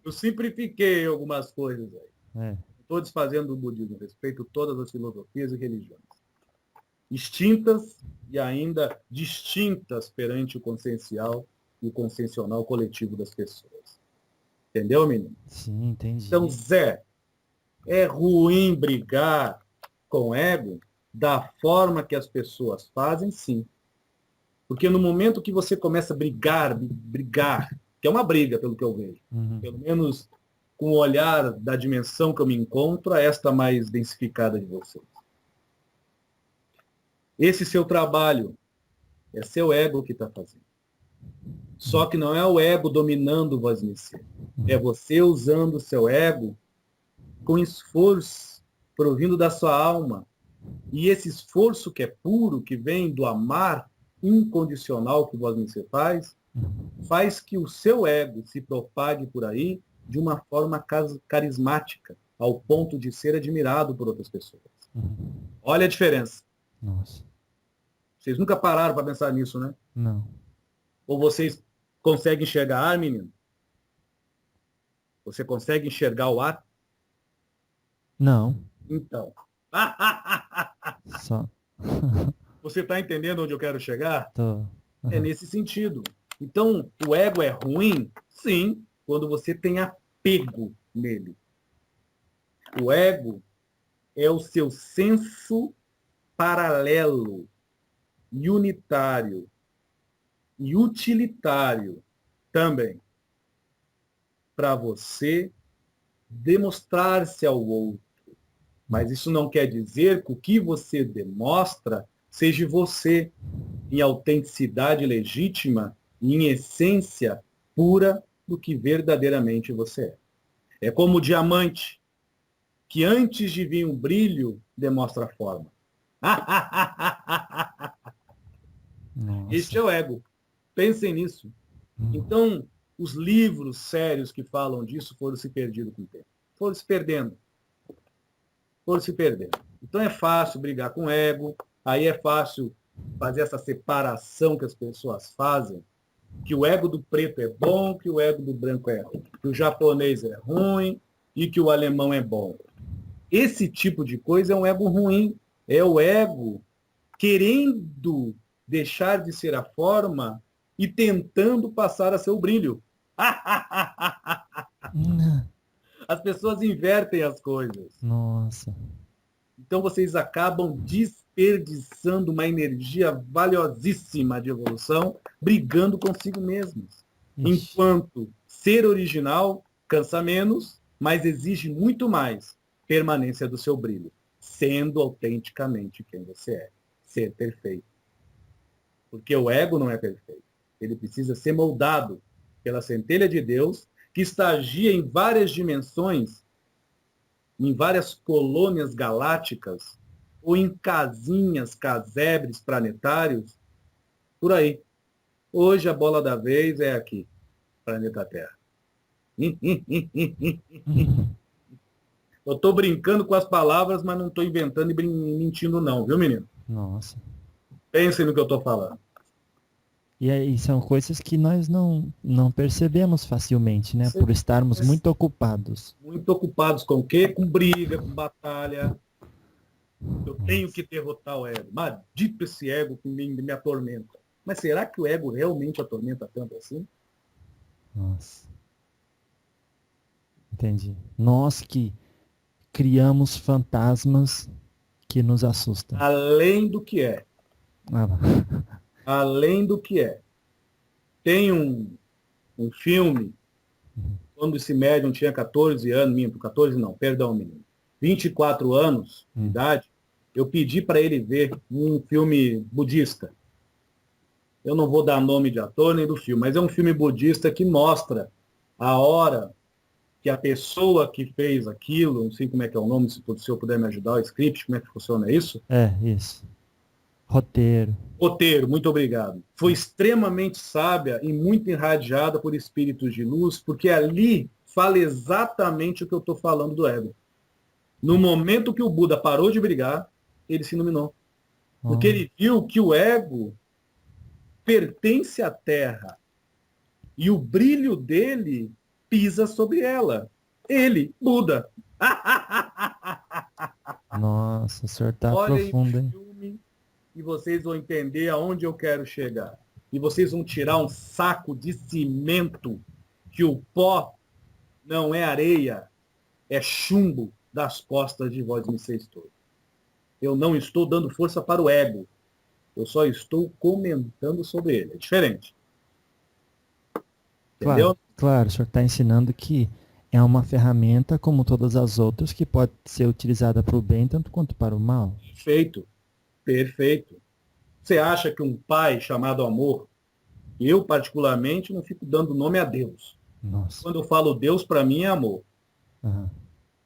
A: Eu simplifiquei algumas coisas aí. Estou desfazendo o budismo, respeito todas as filosofias e religiões. Extintas e ainda distintas perante o consciencial e o consciencial coletivo das pessoas. Entendeu, menino?
B: Sim, entendi.
A: Então, Zé, é ruim brigar com ego da forma que as pessoas fazem, sim. Porque no momento que você começa a brigar, que é uma briga, pelo que eu vejo. Pelo menos com o olhar da dimensão que eu me encontro, a esta mais densificada de vocês. Esse seu trabalho é seu ego que está fazendo. Só que não é o ego dominando o Vosmecê. É você usando o seu ego com esforço, provindo da sua alma. E esse esforço que é puro, que vem do amar incondicional que o Vosmecê faz que o seu ego se propague por aí de uma forma carismática, ao ponto de ser admirado por outras pessoas. Olha a diferença.
B: Nossa.
A: Vocês nunca pararam para pensar nisso, né?
B: Não.
A: Ou vocês conseguem enxergar ar, menino? Você consegue enxergar o ar?
B: Não.
A: Então.
B: Só.
A: Você está entendendo onde eu quero chegar?
B: Tô.
A: É nesse sentido. Então, o ego é ruim? Sim, quando você tem apego nele. O ego é o seu senso paralelo, e unitário e utilitário também, para você demonstrar-se ao outro. Mas isso não quer dizer que o que você demonstra seja você em autenticidade legítima e em essência pura do que verdadeiramente você é. É como o diamante, que antes de vir um brilho, demonstra a forma. Este é o ego. Pensem nisso. Então, os livros sérios que falam disso foram se perdendo com o tempo. Foram se perdendo. Foram se perdendo. Então é fácil brigar com o ego, aí é fácil fazer essa separação que as pessoas fazem, que o ego do preto é bom, que o ego do branco é ruim, que o japonês é ruim e que o alemão é bom. Esse tipo de coisa é um ego ruim. É o ego querendo deixar de ser a forma e tentando passar a ser o brilho. As pessoas invertem as coisas.
B: Nossa.
A: Então vocês acabam desperdiçando uma energia valiosíssima de evolução, brigando consigo mesmos.
B: Ixi.
A: Enquanto ser original cansa menos, mas exige muito mais permanência do seu brilho, sendo autenticamente quem você é, ser perfeito. Porque o ego não é perfeito. Ele precisa ser moldado pela centelha de Deus, que estagia em várias dimensões, em várias colônias galácticas, ou em casinhas, casebres planetários, por aí. Hoje a bola da vez é aqui, planeta Terra. Eu estou brincando com as palavras, mas não estou inventando e mentindo não, viu, menino?
B: Nossa.
A: Pensem no que eu estou falando.
B: E aí são coisas que nós não percebemos facilmente, né? Por estarmos muito ocupados.
A: Muito ocupados com o quê? Com briga, com batalha. Eu tenho que derrotar o ego. Maldito esse ego que me atormenta. Mas será que o ego realmente atormenta tanto assim?
B: Nossa. Entendi. Nós que criamos fantasmas que nos assustam.
A: Além do que é.
B: Ah, lá.
A: Além do que é. Tem um filme, quando esse médium tinha 14 anos, minto, 14 não, perdão, menino, 24 anos de idade, eu pedi para ele ver um filme budista. Eu não vou dar nome de ator nem do filme, mas é um filme budista que mostra a hora que a pessoa que fez aquilo, não sei como é que é o nome, se o senhor puder me ajudar, o script, como é que funciona isso?
B: É, isso. Roteiro.
A: Roteiro, muito obrigado. Foi extremamente sábia e muito irradiada por espíritos de luz, porque ali fala exatamente o que eu estou falando do ego. No momento que o Buda parou de brigar, ele se iluminou. Porque ele viu que o ego pertence à Terra e o brilho dele pisa sobre ela. Ele, Buda.
B: Nossa, o senhor tá
A: Olhem
B: profundo,
A: o
B: hein?
A: filme e vocês vão entender aonde eu quero chegar. E vocês vão tirar um saco de cimento, que o pó não é areia, é chumbo das costas de Vosmecê todo. Eu não estou dando força para o ego. Eu só estou comentando sobre ele. É diferente. Entendeu?
B: Claro, claro, o senhor está ensinando que é uma ferramenta, como todas as outras, que pode ser utilizada para o bem tanto quanto para o mal.
A: Perfeito, perfeito. Você acha que um pai chamado amor, eu particularmente não fico dando nome a Deus.
B: Nossa.
A: Quando eu falo Deus, para mim é amor.
B: Aham.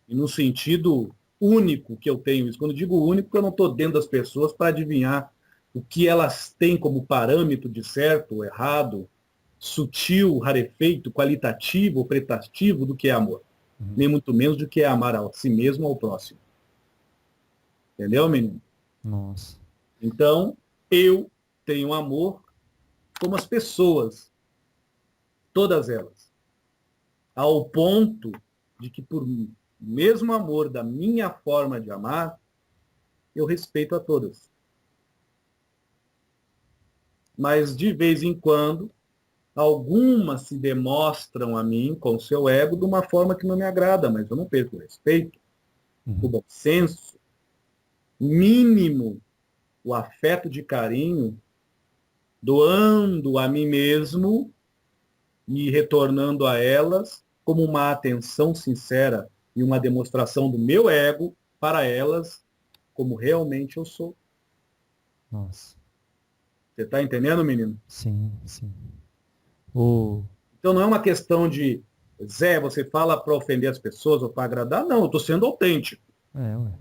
A: E no sentido único que eu tenho isso. Quando eu digo único, eu não estou dentro das pessoas para adivinhar o que elas têm como parâmetro de certo ou errado, sutil, rarefeito, qualitativo ou pretativo do que é amor. Nem muito menos do que é amar a si mesmo ou ao próximo. Entendeu, menino?
B: Nossa.
A: Então, eu tenho amor como as pessoas, todas elas, ao ponto de que, por mesmo amor da minha forma de amar, eu respeito a todas. Mas, de vez em quando, algumas se demonstram a mim, com seu ego, de uma forma que não me agrada, mas eu não perco o respeito, o bom senso, mínimo, o afeto de carinho, doando a mim mesmo e retornando a elas como uma atenção sincera e uma demonstração do meu ego para elas como realmente eu sou.
B: Nossa.
A: Você está entendendo, menino?
B: Sim, sim. O...
A: Então não é uma questão de, Zé, você fala para ofender as pessoas ou para agradar. Não, eu estou sendo autêntico.
B: Ué.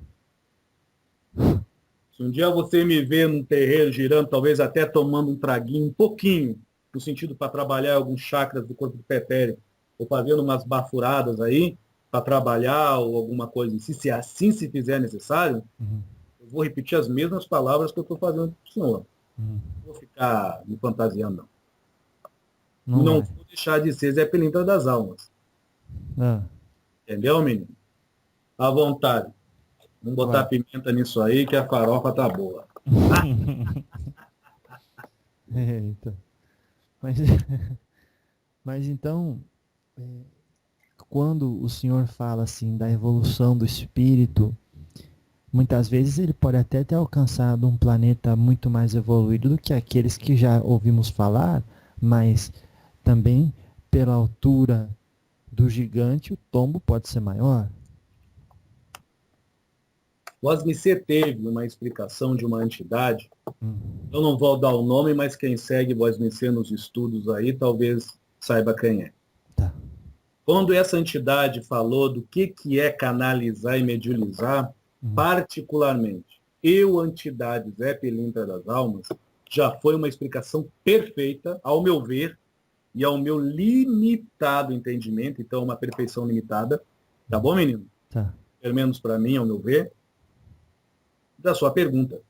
A: Se um dia você me vê num terreiro girando, talvez até tomando um traguinho, um pouquinho, no sentido para trabalhar alguns chakras do corpo do pretéreo, ou fazendo umas bafuradas aí, para trabalhar ou alguma coisa assim, se assim se fizer necessário, eu vou repetir as mesmas palavras que eu estou fazendo para o senhor. Não vou ficar me fantasiando, não.
B: Não
A: Não
B: vai.
A: vou deixar de ser Zé Pilintra das almas.
B: Ah,
A: Entendeu, menino? À vontade. Vamos botar
B: claro.
A: pimenta nisso aí, que a farofa tá boa.
B: Eita. Mas, mas então, quando o senhor fala assim da evolução do espírito, muitas vezes ele pode até ter alcançado um planeta muito mais evoluído do que aqueles que já ouvimos falar, mas também pela altura do gigante, o tombo pode ser maior.
A: Vosmecê teve uma explicação de uma entidade, eu não vou dar o nome, mas quem segue Vosmecê nos estudos aí, talvez saiba quem é.
B: Tá.
A: Quando essa entidade falou do que é canalizar e mediunizar, particularmente, eu, entidade Zé Pilintra das Almas, já foi uma explicação perfeita, ao meu ver, e ao meu limitado entendimento, então uma perfeição limitada, tá bom, menino?
B: Tá.
A: Pelo menos para mim, ao meu ver, da sua pergunta.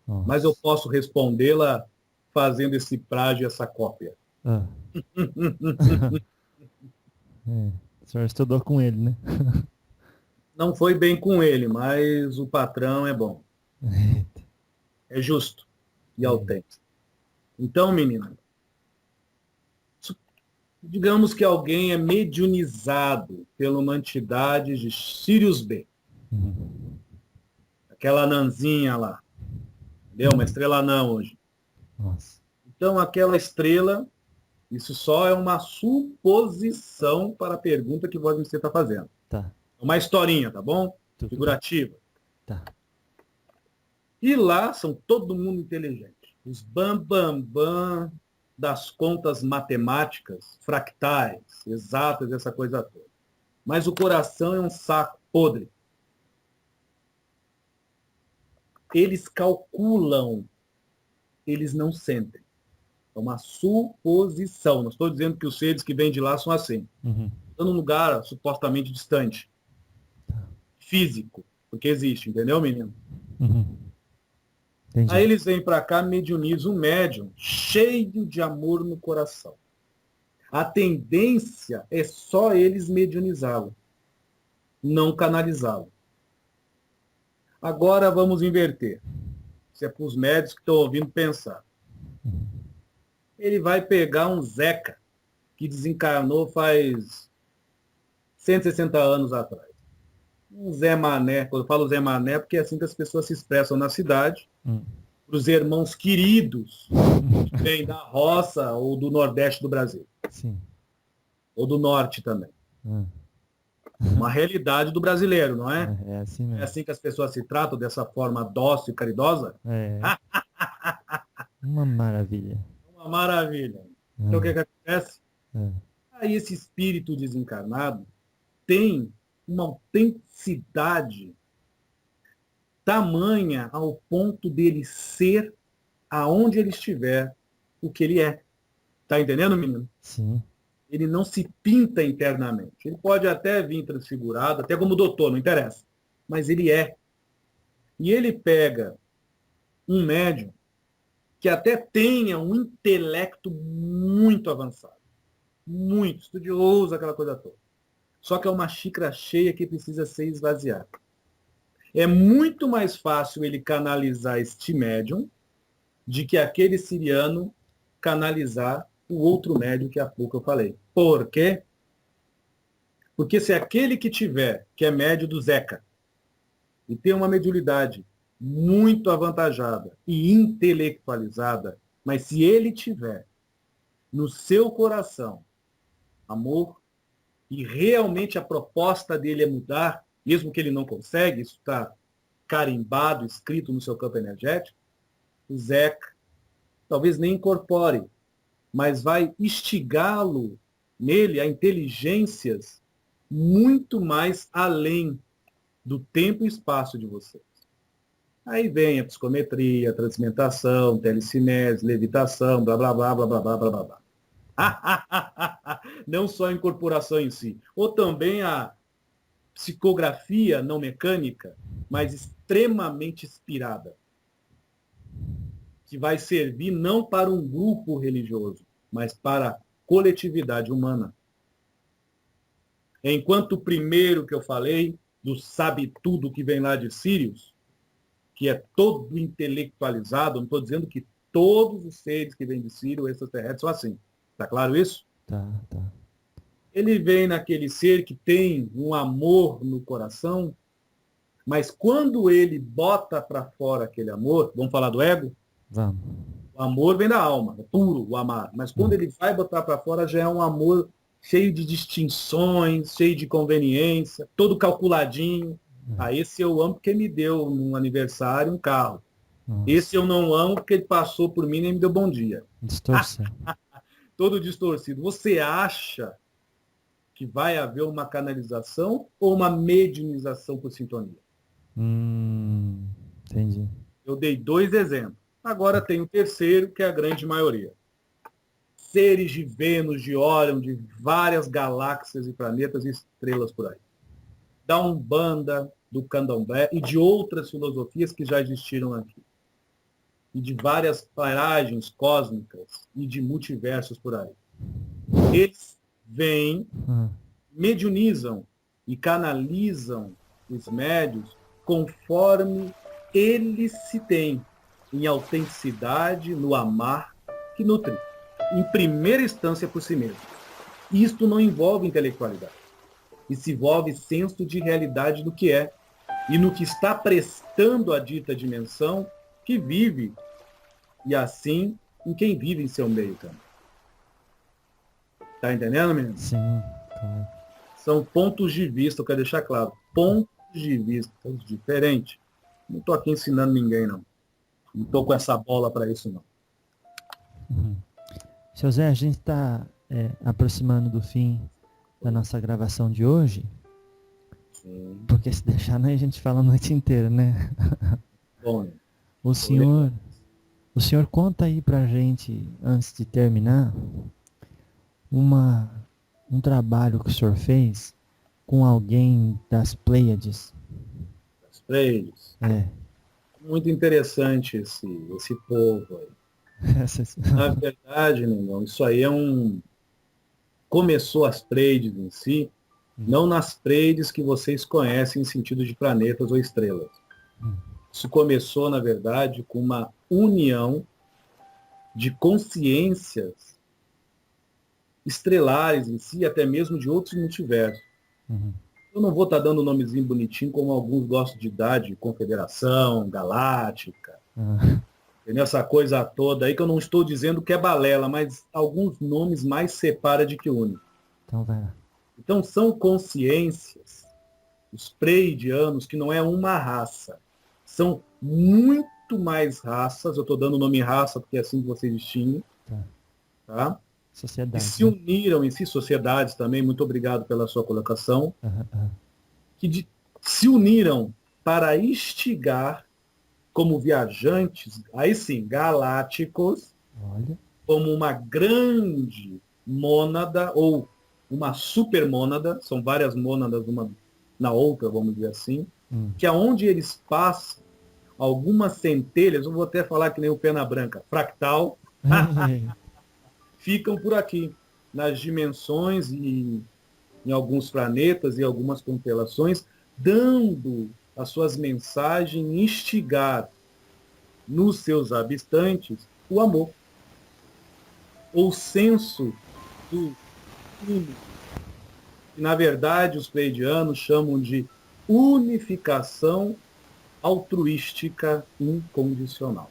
B: Nossa.
A: Mas eu posso respondê-la fazendo esse plágio, essa cópia.
B: Ah. O senhor estudou com ele, né?
A: Não foi bem com ele, mas o patrão é bom. É justo e autêntico. Então, menina, digamos que alguém é mediunizado pela uma entidade de Sirius B. Aquela anãzinha lá. Entendeu? Uma estrela anã hoje.
B: Nossa.
A: Então, aquela estrela, isso só é uma suposição para a pergunta que você está fazendo.
B: Tá.
A: Uma historinha, tá bom?
B: Tudo
A: Figurativa.
B: Tá.
A: E lá são todo mundo inteligente. Os bam das contas matemáticas, fractais, exatas, essa coisa toda. Mas o coração é um saco podre. Eles calculam, eles não sentem. É uma suposição. Não estou dizendo que os seres que vêm de lá são assim. Estão num lugar supostamente distante. Físico. Porque existe, entendeu, menino?
B: Entendi.
A: Aí eles vêm para cá, mediunizam um médium cheio de amor no coração. A tendência é só eles mediunizá-lo, não canalizá-lo. Agora vamos inverter. Isso é para os médicos que estão ouvindo pensar. Ele vai pegar um Zeca, que desencarnou faz 160 anos atrás. Um Zé Mané, quando eu falo Zé Mané, porque é assim que as pessoas se expressam na cidade, para os irmãos queridos que vêm da roça ou do Nordeste do Brasil.
B: Sim.
A: ou do norte também.
B: Ah,
A: Uma realidade do brasileiro, não é?
B: é assim
A: É
B: mesmo.
A: assim que as pessoas se tratam, dessa forma dócil e caridosa?
B: É. Uma maravilha.
A: Uma maravilha. Então o que acontece?
B: É.
A: Aí esse espírito desencarnado tem uma autenticidade tamanha ao ponto dele ser, aonde ele estiver, o que ele é. Tá entendendo, menino?
B: Sim.
A: Ele não se pinta internamente. Ele pode até vir transfigurado, até como doutor, não interessa. Mas ele é. E ele pega um médium que até tenha um intelecto muito avançado, muito estudioso, aquela coisa toda. Só que é uma xícara cheia que precisa ser esvaziada. É muito mais fácil ele canalizar este médium de que aquele siriano canalizar o outro médium que há pouco eu falei. Por quê? Porque se aquele que tiver, que é médio do Zeca, e tem uma mediunidade muito avantajada e intelectualizada, mas se ele tiver no seu coração amor, e realmente a proposta dele é mudar, mesmo que ele não consegue, isso está carimbado, escrito no seu campo energético, o Zeca talvez nem incorpore, mas vai instigá-lo nele a inteligências muito mais além do tempo e espaço de vocês. Aí vem a psicometria, a transmentação, telecinese, levitação, blá, blá, blá, blá, blá, blá, blá, blá. Não só a incorporação em si, ou também a psicografia não mecânica, mas extremamente inspirada, que vai servir não para um grupo religioso, mas para a coletividade humana. Enquanto o primeiro que eu falei, do sabe tudo que vem lá de Sírios, que é todo intelectualizado, não estou dizendo que todos os seres que vêm de Sírio, extraterrestres, são assim. Está claro isso?
B: Tá.
A: Ele vem naquele ser que tem um amor no coração, mas quando ele bota para fora aquele amor, vamos falar do ego?
B: Vamos.
A: O amor vem da alma, é puro o amar. Mas quando ele vai botar para fora, já é um amor cheio de distinções, cheio de conveniência, todo calculadinho. Esse eu amo porque me deu num aniversário um carro.
B: Nossa.
A: Esse eu não amo porque ele passou por mim e nem me deu bom dia.
B: Distorção.
A: Todo distorcido. Você acha que vai haver uma canalização ou uma mediunização por sintonia?
B: Entendi.
A: Eu dei 2 exemplos. Agora tem o terceiro, que é a grande maioria. Seres de Vênus, de Órion, de várias galáxias e planetas e estrelas por aí. Da Umbanda, do Candomblé e de outras filosofias que já existiram aqui. E de várias paragens cósmicas e de multiversos por aí. Eles vêm, mediunizam e canalizam os médios conforme eles se têm em autenticidade, no amar que nutre, em primeira instância por si mesmo. Isto não envolve intelectualidade. Isso envolve senso de realidade do que é e no que está prestando a dita dimensão que vive e assim em quem vive em seu meio também. Tá entendendo, menino?
B: Sim, claro.
A: São pontos de vista, eu quero deixar claro. Pontos de vista diferentes. Não estou aqui ensinando ninguém, não. Não estou com essa bola para isso, não.
B: Seu Zé, a gente está aproximando do fim da nossa gravação de hoje.
A: Sim.
B: Porque se deixar, né, a gente fala a noite inteira, né?
A: Bom,
B: O senhor conta aí pra gente, antes de terminar, um trabalho que o senhor fez com alguém das Pleiades.
A: as Pleiades.
B: É.
A: Muito interessante esse povo aí. Na verdade, Ningão, isso aí começou as Pleiades em si, não nas Pleiades que vocês conhecem em sentido de planetas ou estrelas. Isso começou, na verdade, com uma união de consciências estrelares em si, até mesmo de outros multiversos. Eu não vou estar dando um nomezinho bonitinho, como alguns gostam de dar, de Confederação, Galáctica, entendeu? Essa coisa toda aí, que eu não estou dizendo que é balela, mas alguns nomes mais separa de que une.
B: Então vai lá.
A: Então são consciências, os pleiadianos, que não é uma raça. São muito mais raças, eu estou dando o nome raça porque é assim que vocês distinguem,
B: Tá.
A: tá? Que
B: Sociedade.
A: se uniram em si, sociedades também, muito obrigado pela sua colocação,
B: Aham, aham.
A: se uniram para instigar como viajantes, aí sim, galácticos,
B: Olha.
A: como uma grande mônada ou uma supermônada, são várias mônadas uma na outra, vamos dizer assim, que aonde eles passam, algumas centelhas, eu vou até falar que nem o Pena Branca, fractal, ficam por aqui, nas dimensões e em alguns planetas e algumas constelações, dando as suas mensagens, instigar nos seus habitantes o amor, ou senso do único, que na verdade os pleiadianos chamam de unificação altruística incondicional.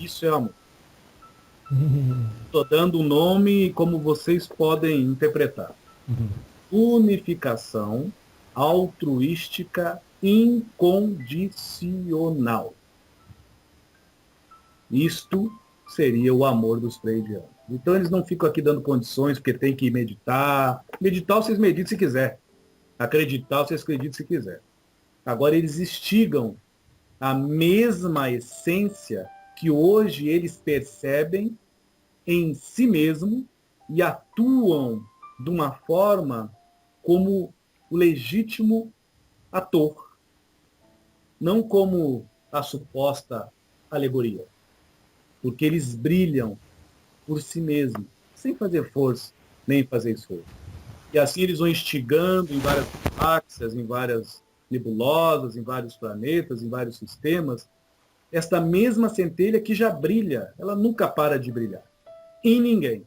A: Isso é amor. Estou dando um nome como vocês podem interpretar. Unificação altruística incondicional. Isto seria o amor dos pleiadianos. Então eles não ficam aqui dando condições porque tem que meditar. Meditar vocês meditem se quiser. Acreditar vocês acreditam se quiser. Agora eles instigam a mesma essência que hoje eles percebem em si mesmo e atuam de uma forma como o legítimo ator, não como a suposta alegoria, porque eles brilham por si mesmos, sem fazer força, nem fazer esforço. E assim eles vão instigando em várias galáxias, em várias nebulosas, em vários planetas, em vários sistemas, esta mesma centelha que já brilha, ela nunca para de brilhar, em ninguém.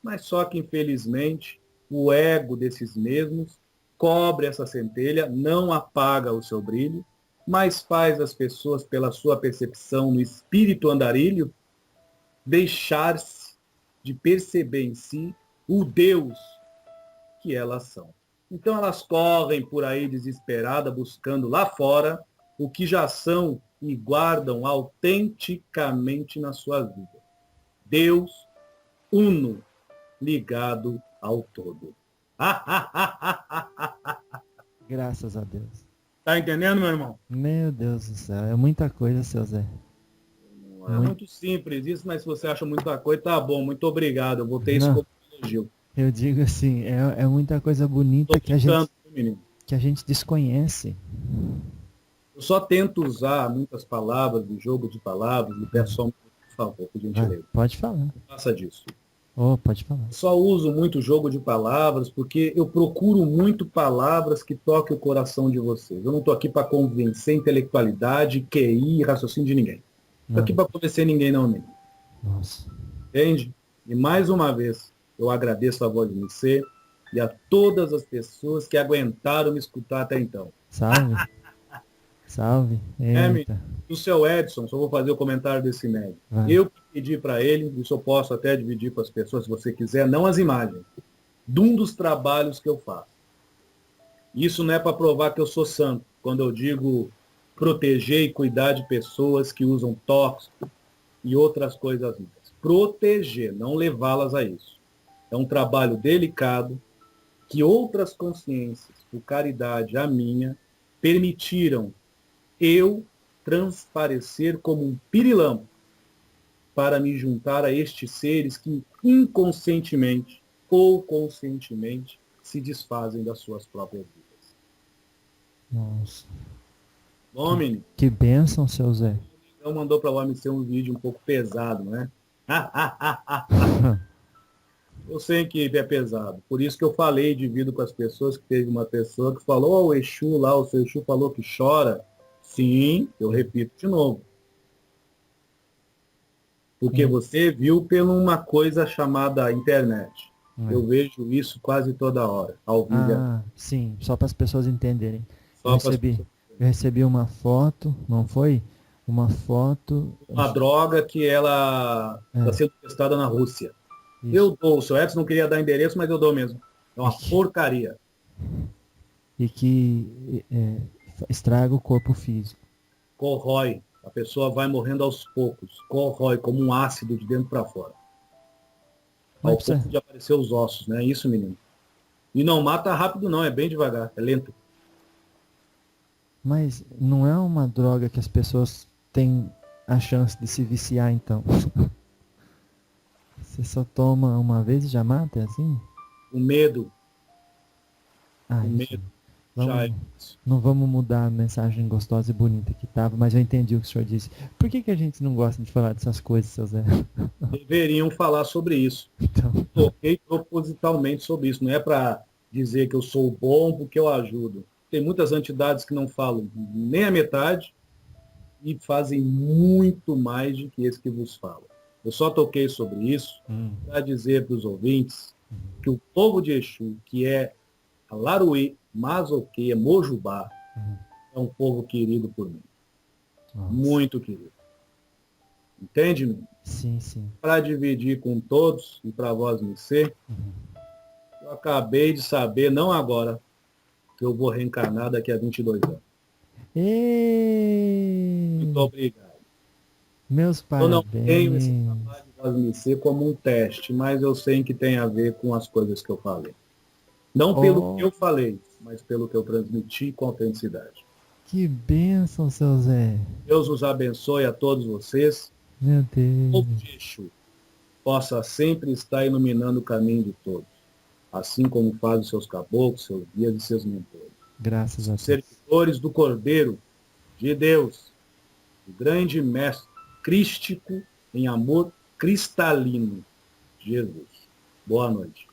A: Mas só que, infelizmente, o ego desses mesmos cobre essa centelha, não apaga o seu brilho, mas faz as pessoas, pela sua percepção no espírito andarilho, deixar-se de perceber em si o Deus que elas são. Então elas correm por aí desesperadas, buscando lá fora o que já são e guardam autenticamente na sua vida. Deus uno, ligado ao todo.
B: Graças a Deus.
A: Tá entendendo, meu irmão?
B: Meu Deus do céu, é muita coisa, seu Zé.
A: É muito simples isso, mas se você acha muita coisa, tá bom, muito obrigado. Eu vou ter isso
B: Não.
A: como elogio.
B: Eu digo assim, é muita coisa bonita
A: Tô
B: que a gente,
A: brincando, menino.
B: que a gente desconhece.
A: Eu só tento usar muitas palavras, de jogo de palavras, e peço só, por favor, por
B: Vai,
A: gentileza.
B: pode falar.
A: Não faça disso.
B: Oh, pode falar.
A: Eu só uso muito jogo de palavras porque eu procuro muito palavras que toquem o coração de vocês. Eu não estou aqui para convencer intelectualidade, QI, raciocínio de ninguém. Estou aqui para convencer ninguém, não, nem.
B: Nossa.
A: Entende? E mais uma vez, eu agradeço a voz de você e a todas as pessoas que aguentaram me escutar até então.
B: Salve. Salve. Eita.
A: Do seu Edson, só vou fazer o comentário desse médico.
B: Vai.
A: Eu pedi para ele, isso eu posso até dividir com as pessoas, se você quiser, não as imagens, de um dos trabalhos que eu faço. Isso não é para provar que eu sou santo, quando eu digo proteger e cuidar de pessoas que usam tóxico e outras coisas mais. Proteger, não levá-las a isso. É um trabalho delicado que outras consciências, por caridade a minha, permitiram eu transparecer como um pirilampo para me juntar a estes seres que inconscientemente ou conscientemente se desfazem das suas próprias vidas.
B: Nossa.
A: Bom, menino,
B: Que bênção, seu Zé.
A: então mandou para o homem ser um vídeo um pouco pesado, né? Eu sei que é pesado, por isso que eu falei, divido com as pessoas, que teve uma pessoa que falou, o Exu lá, o seu Exu falou que chora. Sim, eu repito de novo. Porque você viu por uma coisa chamada internet. Eu vejo isso quase toda hora, ao vivo.
B: Ah, sim, só para as pessoas entenderem.
A: Só
B: Eu
A: para as
B: recebi, eu recebi uma foto, não foi? Uma foto.
A: uma droga que ela está sendo testada na Rússia.
B: Isso.
A: Eu dou, o seu Edson não queria dar endereço, mas eu dou mesmo. É uma porcaria.
B: E que estraga o corpo físico.
A: Corrói. A pessoa vai morrendo aos poucos. Corrói como um ácido de dentro para fora. Ao
B: Mas
A: ponto de aparecer os ossos, né? Isso, menino. E não mata rápido não, é bem devagar, é lento.
B: Mas não é uma droga que as pessoas têm a chance de se viciar, então. Você só toma uma vez e já mata, é assim?
A: O medo,
B: Ah,
A: o medo já é
B: vamos,
A: isso.
B: não vamos mudar a mensagem gostosa e bonita que tava, mas eu entendi o que o senhor disse. Por que a gente não gosta de falar dessas coisas, seu Zé?
A: Deveriam falar sobre isso.
B: Então,
A: Toquei propositalmente sobre isso. Não é para dizer que eu sou bom porque eu ajudo. Tem muitas entidades que não falam nem a metade e fazem muito mais do que esse que vos fala. Eu só toquei sobre isso para dizer para os ouvintes que o povo de Exu, que é Alaruí, Mazoqueia, Mojubá, é um povo querido por mim.
B: nossa.
A: Muito querido. Entende, menino?
B: Sim, sim.
A: Para dividir com todos e para vós me ser, eu acabei de saber, não agora, que eu vou reencarnar daqui a 22 anos. Muito obrigado.
B: Meus
A: Eu não tenho esse
B: parabéns.
A: trabalho de vós me ser como um teste, mas eu sei que tem a ver com as coisas que eu falei. Não pelo que eu falei, mas pelo que eu transmiti com autenticidade.
B: Que bênção, seu Zé.
A: Deus os abençoe a todos vocês.
B: Meu
A: O
B: Deus.
A: povo de Exu possa sempre estar iluminando o caminho de todos, assim como faz os seus caboclos, seus guias e seus mentores.
B: Graças a Deus.
A: Servidores do Cordeiro de Deus, o grande mestre crístico em amor cristalino, Jesus. Boa noite.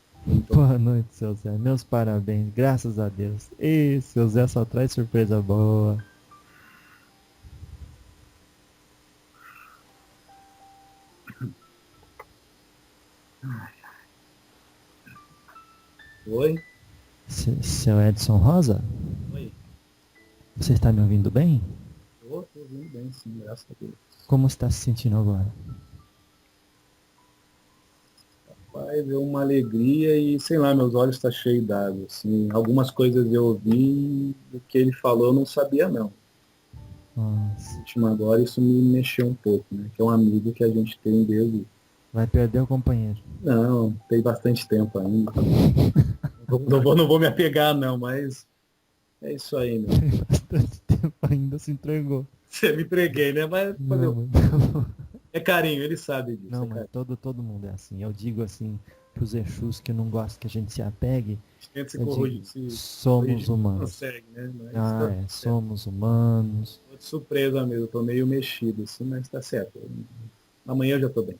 B: Boa noite, seu Zé. Meus parabéns. Graças a Deus. E seu Zé só traz surpresa boa.
A: Oi?
B: Seu Edson Rosa?
A: Oi.
B: Você está me ouvindo bem?
A: Estou ouvindo bem, sim, graças a Deus.
B: Como está se sentindo agora?
A: Rapaz, deu uma alegria e, sei lá, meus olhos estão cheios d'água. Assim, algumas coisas eu ouvi, do que ele falou eu não sabia, não.
B: Nossa.
A: Último agora, isso me mexeu um pouco, né? Que é um amigo que a gente tem desde...
B: Vai perder o companheiro.
A: Não, tem bastante tempo ainda. Não vou me apegar, não, mas é isso aí, meu.
B: Tem bastante tempo ainda, se entregou.
A: Você me preguei, né? Mas fazer
B: Não,
A: o-
B: mas-
A: é carinho, ele sabe disso.
B: não,
A: é
B: mas
A: carinho.
B: todo mundo é assim. Eu digo assim, pros Exus que não gostam que a gente se apegue,
A: A gente se
B: eu
A: corrige,
B: digo,
A: se
B: somos
A: corrige, não
B: humanos.
A: consegue, né? Mas
B: Ah,
A: tá
B: é,
A: certo.
B: somos humanos.
A: Tô de surpresa mesmo, tô meio mexido, assim, mas tá certo. Amanhã eu já tô bem.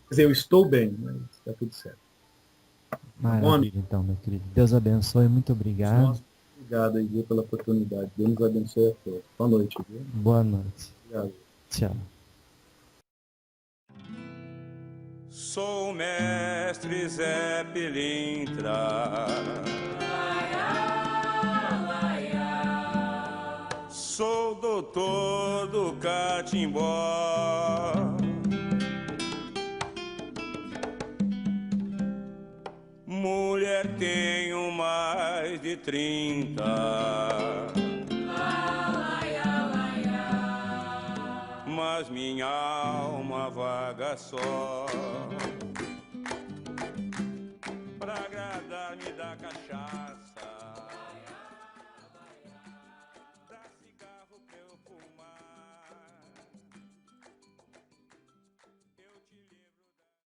A: Quer dizer, eu estou bem, mas tá tudo certo.
B: Maravilha, então, meu querido. Deus abençoe, muito obrigado.
A: Nossa, obrigado aí, viu, pela oportunidade. Deus nos abençoe a todos. Boa noite, viu?
B: Boa noite.
A: Obrigado.
B: Tchau.
C: Sou o mestre Zé Pilintra. Sou doutor do catimbó. Mulher tenho mais de 30. Mas minha alma vaga só.